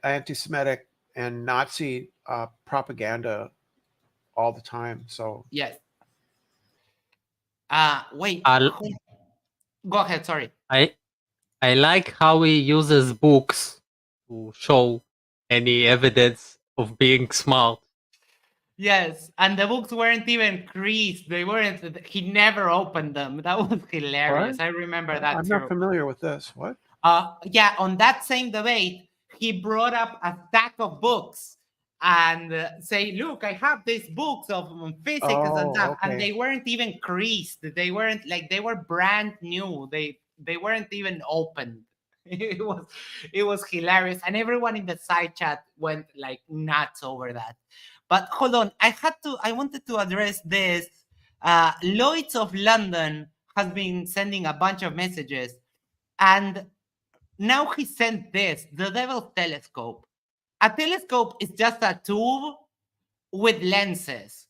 anti-Semitic and Nazi propaganda all the time. So Yes. Wait. I'll- Go ahead. Sorry. I like how he uses books to show any evidence of being smart. Yes, and the books weren't even creased. They weren't. He never opened them. That was hilarious. What? I remember that I'm too. not familiar with this. What? Yeah, on that same debate, he brought up a stack of books and say, "Look, I have these books of physics and stuff," and Okay. they weren't even creased. They weren't like they were brand new. They weren't even opened. It was hilarious, and everyone in the side chat went like nuts over that. But hold on, I wanted to address this. Lloyd's of London has been sending a bunch of messages, and now he sent this, the Devil's Telescope. A telescope is just a tube with lenses.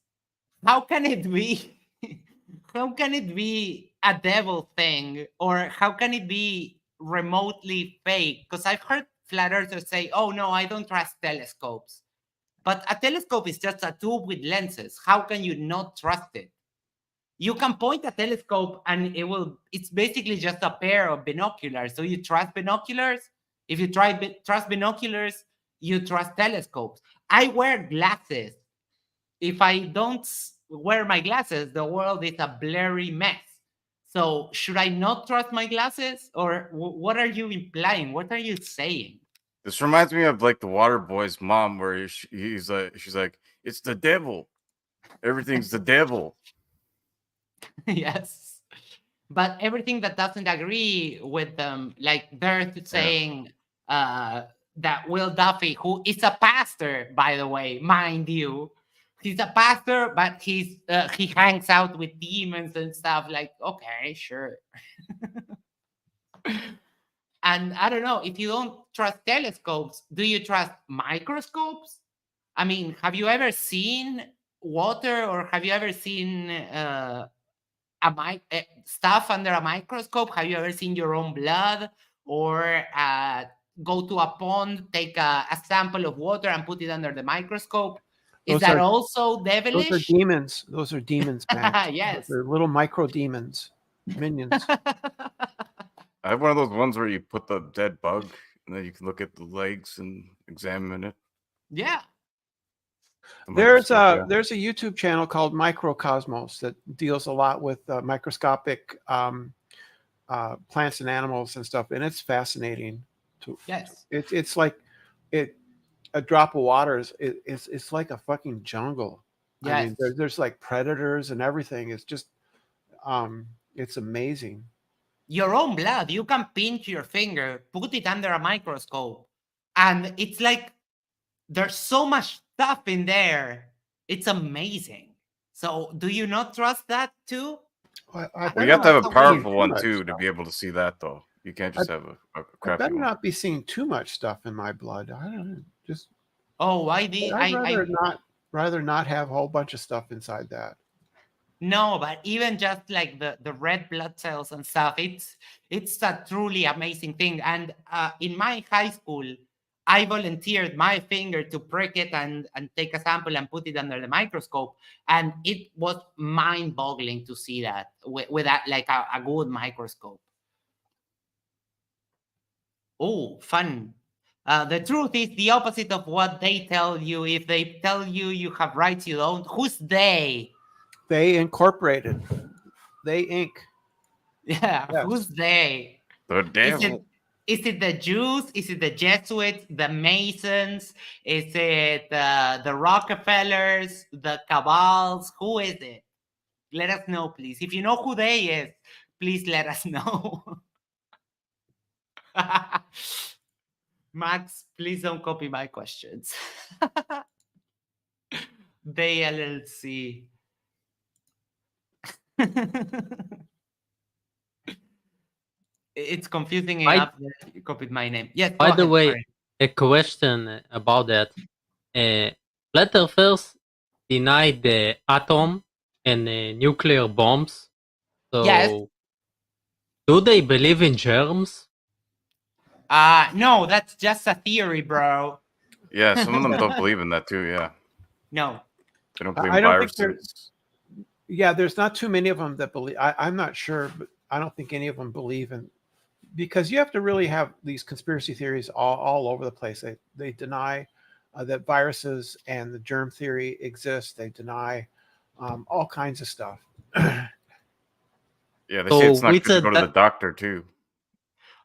How can it be? How can it be a devil thing? Or how can it be remotely fake? Because I've heard flat earthers say, oh no, I don't trust telescopes. But a telescope is just a tube with lenses. How can you not trust it? You can point a telescope and it's basically just a pair of binoculars. So you trust binoculars? If you trust binoculars, you trust telescopes. I wear glasses. If I don't wear my glasses, the world is a blurry mess. So should I not trust my glasses? Or what are you implying? What are you saying? This reminds me of like the Water Boy's mom, where she's like, "It's the devil. Everything's the devil." Yes, but everything that doesn't agree with them, like they're saying that Will Duffy, who is a pastor, by the way, mind you, he's a pastor, but he hangs out with demons and stuff. Like, okay, sure. And I don't know, if you don't trust telescopes, do you trust microscopes? I mean, have you ever seen water, or have you ever seen stuff under a microscope? Have you ever seen your own blood, or go to a pond, take a sample of water and put it under the microscope? Is that also devilish? Those are demons. Those are demons, Max. Yes. They're little micro demons, minions. I have one of those ones where you put the dead bug and then you can look at the legs and examine it. Yeah. There's a YouTube channel called Microcosmos that deals a lot with microscopic plants and animals and stuff, and it's fascinating. Yes. It's like a drop of water it's like a fucking jungle. Yes. I mean, there's like predators and everything. It's just it's amazing. Your own blood, you can pinch your finger, put it under a microscope, and it's like there's so much stuff in there. It's amazing. So do you not trust that too? Well, you have to have a powerful one too to be able to see that, though. You can't just have a crappy I better one. not be seeing too much stuff in my blood. I don't know. Just I'd rather not have a whole bunch of stuff inside that. No, but even just like the red blood cells and stuff, it's a truly amazing thing. And in my high school, I volunteered my finger to prick it and take a sample and put it under the microscope, and it was mind-boggling to see that with that, like a good microscope. Oh, fun. The truth is the opposite of what they tell you. If they tell you you have rights, you don't. Who's they? They Incorporated. They Inc. Yeah, yes. Who's they? The devil. Is it the Jews? Is it the Jesuits? The Masons? Is it the Rockefellers? The Cabals? Who is it? Let us know, please. If you know who they is, please let us know. Max, please don't copy my questions. They LLC. It's confusing enough that you copied my name. Yes, By go the ahead, way, sorry. a question about that. Flat earthers denied the atom and nuclear bombs. So, Yes. do they believe in germs? No, that's just a theory, bro. Yeah, some of them don't believe in that too. Yeah, No. they don't believe I in don't think viruses. yeah, there's not too many of them that believe. I'm not sure, but I don't think any of them believe in, because you have to really have these conspiracy theories all over the place. They deny that viruses and the germ theory exist. They deny all kinds of stuff. Yeah, they So say it's not good to Whitson, go to the doctor too.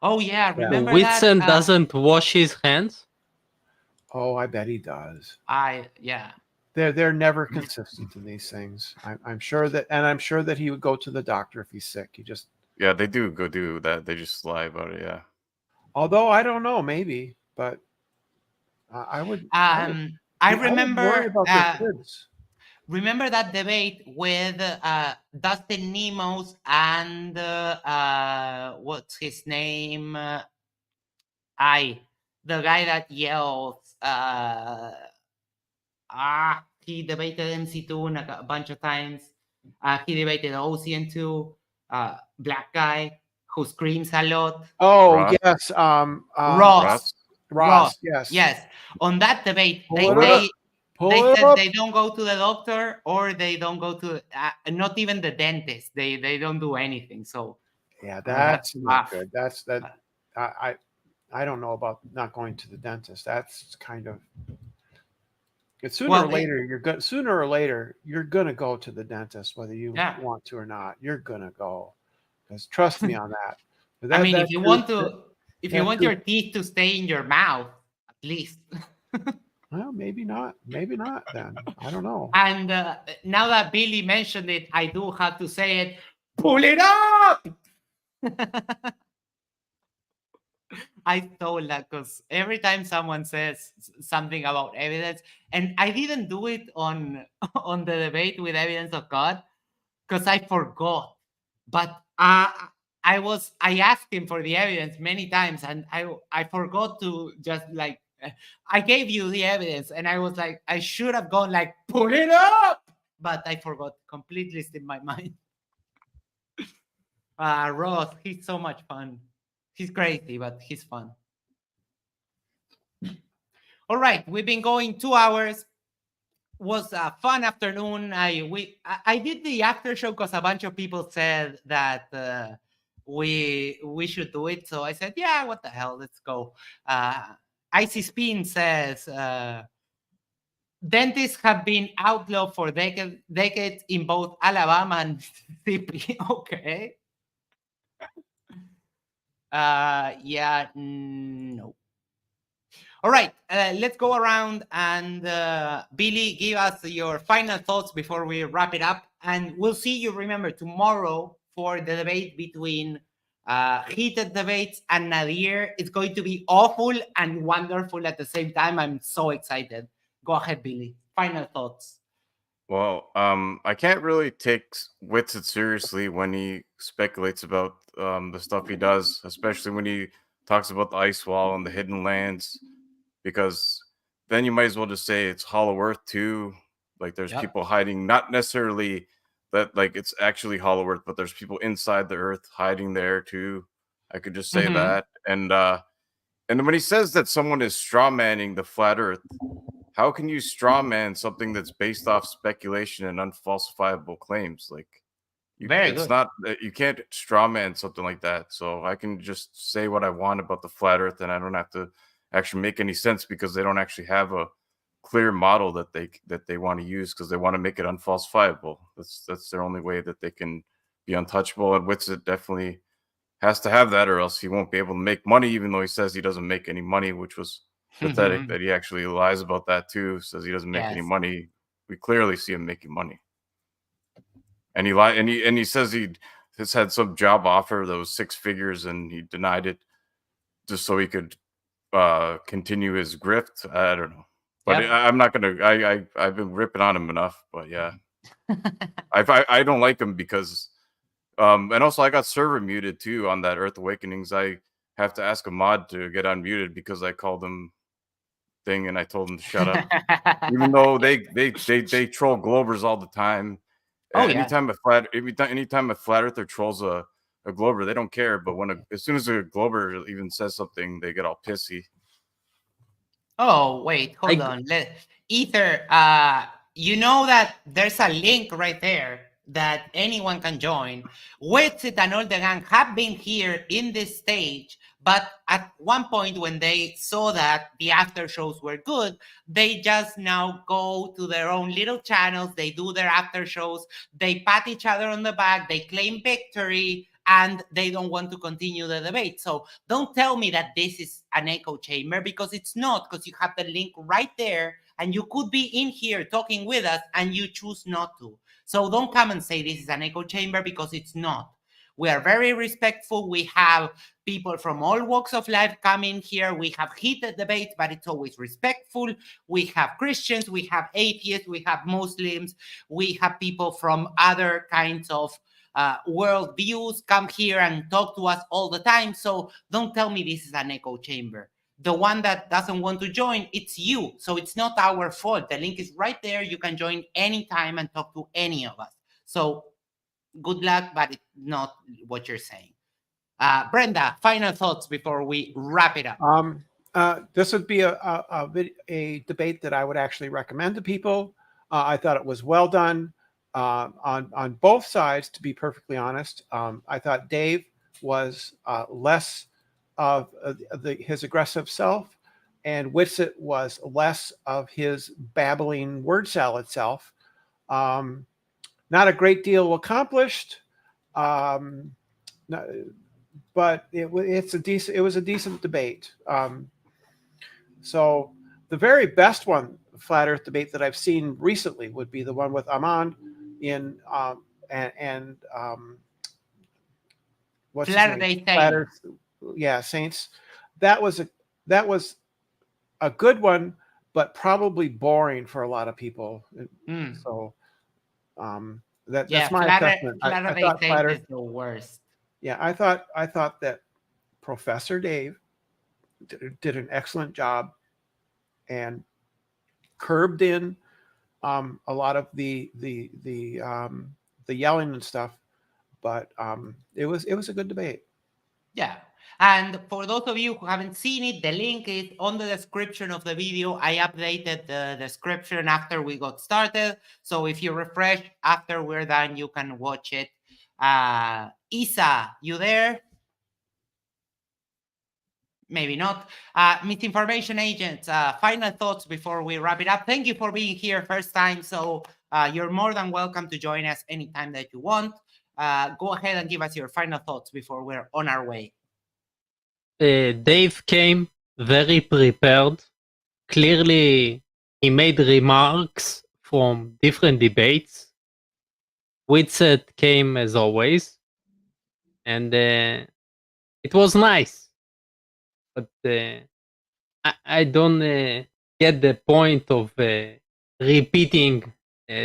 Oh yeah, Yeah. remember Whitson that? doesn't wash his hands? Oh, I bet he does. Yeah. They're never consistent in these things. I'm sure that, and I'm sure that he would go to the doctor if he's sick. He just, Yeah, they do go do that. They just lie about it. Yeah. although I don't know, maybe, but I would. I I would worry remember about their kids. remember that debate with Dustin Nemos and what's his name? The guy that yells. He debated MC2 a bunch of times. He debated OCN2, black guy who screams a lot. Oh Ross? yes, Ross. Ross, yes, Yes. On that debate, Pull it up. they Pull it said up. they don't go to the doctor or they don't go to not even the dentist. They don't do anything. So Yeah, that's that's not rough. good. That's that. I don't know about not going to the dentist. That's kind of. Sooner Well, or later, you're good. Sooner or later, you're gonna go to the dentist, whether you Yeah. want to or not. You're gonna go, because trust me on that. I mean, if you want that your teeth to stay in your mouth, at least. well, maybe not. Maybe not. Then I don't know. And now that Billy mentioned it, I do have to say it. Pull it up! I stole that because every time someone says something about evidence, and I didn't do it on on the debate with evidence of God because I forgot. But I asked him for the evidence many times, and I forgot to just like I gave you the evidence, and I was like I should have gone like pull it up, but I forgot completely in my mind. Ross, he's so much fun. He's crazy, but he's fun. All right, we've been going 2 hours. Was a fun afternoon. I did the after show because a bunch of people said that we should do it. So I said, yeah, what the hell, let's go. Icy Spin says dentists have been outlawed for decades in both Alabama and Mississippi. Okay. Yeah, no. All right, let's go around and Billy, give us your final thoughts before we wrap it up. And we'll see you, remember, tomorrow for the debate between Heated Debates and Nadir. It's going to be awful and wonderful at the same time. I'm so excited. Go ahead, Billy. Final thoughts. Well, I can't really take Witsit seriously when he speculates about the stuff he does, especially when he talks about the ice wall and the hidden lands, because then you might as well just say it's Hollow Earth too. Like there's people hiding, not necessarily that like it's actually Hollow Earth, but there's people inside the Earth hiding there too. I could just say that, and when he says that someone is strawmanning the flat Earth, how can you strawman something that's based off speculation and unfalsifiable claims? Like, not you can't strawman something like that. So I can just say what I want about the flat Earth, and I don't have to actually make any sense because they don't actually have a clear model that they want to use because they want to make it unfalsifiable. That's their only way that they can be untouchable. And Witsit definitely has to have that, or else he won't be able to make money, even though he says he doesn't make any money, which was pathetic that he actually lies about that too. Says he doesn't make any money. We clearly see him making money, and he says he has had some job offer that was 6 figures, and he denied it just so he could continue his grift. I don't know. But Yep. I'm not gonna. I've been ripping on him enough. But yeah, I don't like him because, and also I got server muted too on that Earth Awakenings. I have to ask a mod to get unmuted because I called him thing and I told him to shut up. Even though they troll Globers all the time. Oh, yeah. Anytime a flat earther trolls a Glober, they don't care. But as soon as a Glober even says something, they get all pissy. Oh, wait, hold on. Ether, you know that there's a link right there that anyone can join. Witsit and all the gang have been here in this stage, but at one point when they saw that the after shows were good, they just now go to their own little channels, they do their after shows, they pat each other on the back, they claim victory, and they don't want to continue the debate. So don't tell me that this is an echo chamber, because it's not, because you have the link right there and you could be in here talking with us and you choose not to. So don't come and say this is an echo chamber, because it's not. We are very respectful. We have people from all walks of life coming here. We have heated debates, but it's always respectful. We have Christians, we have atheists, we have Muslims, we have people from other kinds of world views come here and talk to us all the time. So don't tell me this is an echo chamber. The one that doesn't want to join, it's you. So it's not our fault. The link is right there. You can join anytime and talk to any of us. So good luck, but it's not what you're saying. Brenda, final thoughts before we wrap it up. This would be a debate that I would actually recommend to people. I thought it was well done. On both sides, to be perfectly honest. I thought Dave was less of his aggressive self, and Witsit was less of his babbling word salad self. Not a great deal accomplished, but it was a decent debate. So the very best flat Earth debate that I've seen recently would be the one with Amand in what's his name? Flat Earth, Saints. That was a good one, but probably boring for a lot of people. So that's my assessment. I thought Flat Earth is the worst. Yeah, I thought that Professor Dave did an excellent job and curbed in a lot of the yelling and stuff, but it was a good debate. Yeah. And for those of you who haven't seen it, the link is on the description of the video. I updated the description after we got started. So if you refresh after we're done, you can watch it. Isa, you there? Maybe not. Misinformation agents, final thoughts before we wrap it up. Thank you for being here first time. So you're more than welcome to join us anytime that you want. Go ahead and give us your final thoughts before we're on our way. Dave came very prepared. Clearly, he made remarks from different debates. Witsit came as always, and it was nice. But I don't get the point of repeating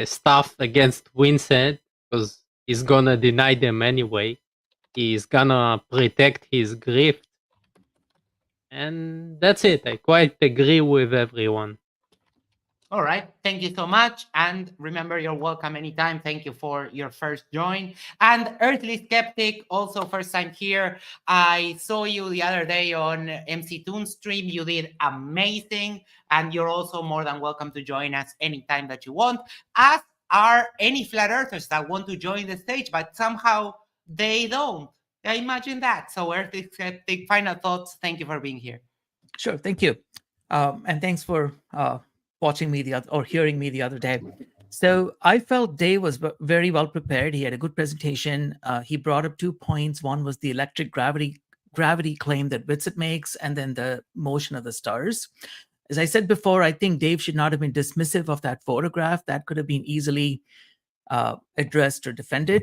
stuff against Vincent, because he's gonna deny them anyway. He's gonna protect his grift. And that's it. I quite agree with everyone. All right. Thank you so much. And remember, you're welcome anytime. Thank you for your first join. And Earthly Skeptic, also first time here. I saw you the other day on MC Toon's stream. You did amazing. And you're also more than welcome to join us anytime that you want. As are any flat earthers that want to join the stage, but somehow they don't. I imagine that. So Earthly Skeptic, final thoughts. Thank you for being here. Sure. Thank you. And thanks for watching me or hearing me the other day. So I felt Dave was very well prepared. He had a good presentation. He brought up 2 points. One was the electric gravity claim that Witsit makes, and then the motion of the stars. As I said before, I think Dave should not have been dismissive of that photograph. That could have been easily addressed or defended.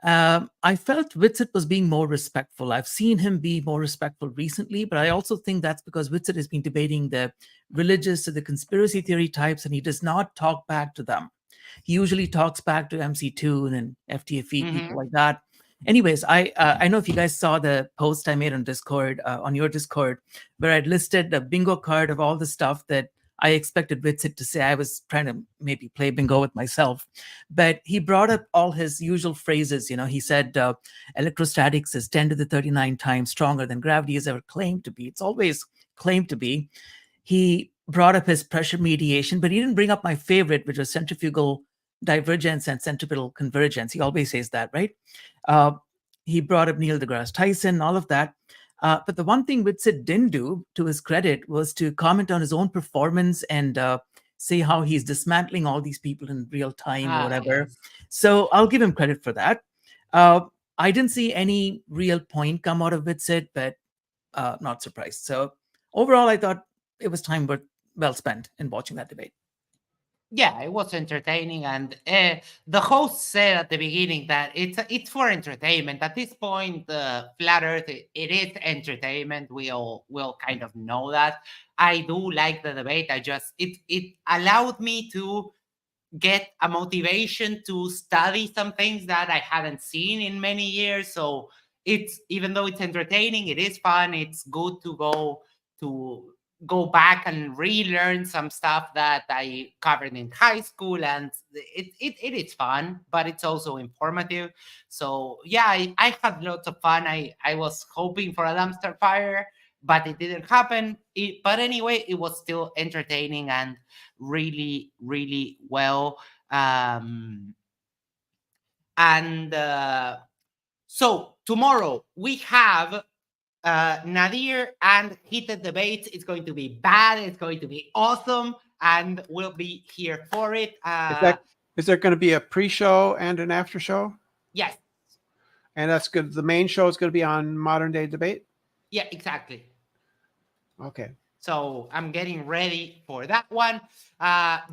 I felt Witsit was being more respectful. I've seen him be more respectful recently, but I also think that's because Witsit has been debating the religious or the conspiracy theory types, and he does not talk back to them. He usually talks back to MC2 and FTFE, people like that. Anyways, I know if you guys saw the post I made on Discord, on your Discord, where I'd listed a bingo card of all the stuff that I expected Witsit to say. I was trying to maybe play bingo with myself, but he brought up all his usual phrases. He said electrostatics is 10 to the 39 times stronger than gravity has ever claimed to be. It's always claimed to be. He brought up his pressure mediation, but he didn't bring up my favorite, which was centrifugal divergence and centripetal convergence. He always says that, right? He brought up Neil deGrasse Tyson, all of that. But the one thing Witsit didn't do, to his credit, was to comment on his own performance and say how he's dismantling all these people in real time or whatever. Yes. So I'll give him credit for that. I didn't see any real point come out of Witsit, but not surprised. So overall, I thought it was time well spent in watching that debate. Yeah, it was entertaining, and the host said at the beginning that it's for entertainment. At this point, Flat Earth it is entertainment. We all will kind of know that. I do like the debate. It allowed me to get a motivation to study some things that I hadn't seen in many years. So it's, even though it's entertaining, it is fun. It's good to go back and relearn some stuff that I covered in high school, and it is fun, but it's also informative. So yeah, I had lots of fun. I was hoping for a dumpster fire, but it didn't happen. But anyway, it was still entertaining and really, really well. So tomorrow we have Nadir and Heated Debates. It's going to be bad. It's going to be awesome, and we'll be here for it. Is there going to be a pre-show and an after show? Yes. And that's good. The main show is going to be on Modern Day Debate? Yeah, exactly. Okay. So I'm getting ready for that one.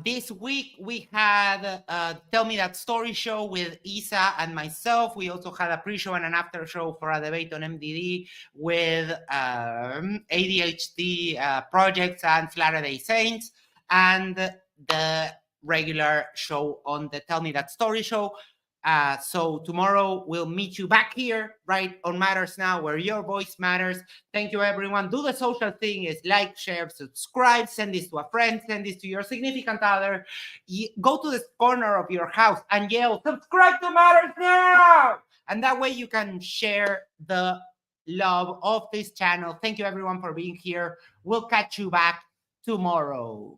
This week we had Tell Me That Story show with Isa and myself. We also had a pre-show and an after show for a debate on MDD with ADHD projects and Florida Saints, and the regular show on the Tell Me That Story show. So tomorrow we'll meet you back here, right, on Matters Now, where your voice matters. Thank you, everyone. Do the social thing: is like, share, subscribe, send this to a friend, send this to your significant other. Go to the corner of your house and yell, "Subscribe to Matters Now!" And that way you can share the love of this channel. Thank you, everyone, for being here. We'll catch you back tomorrow.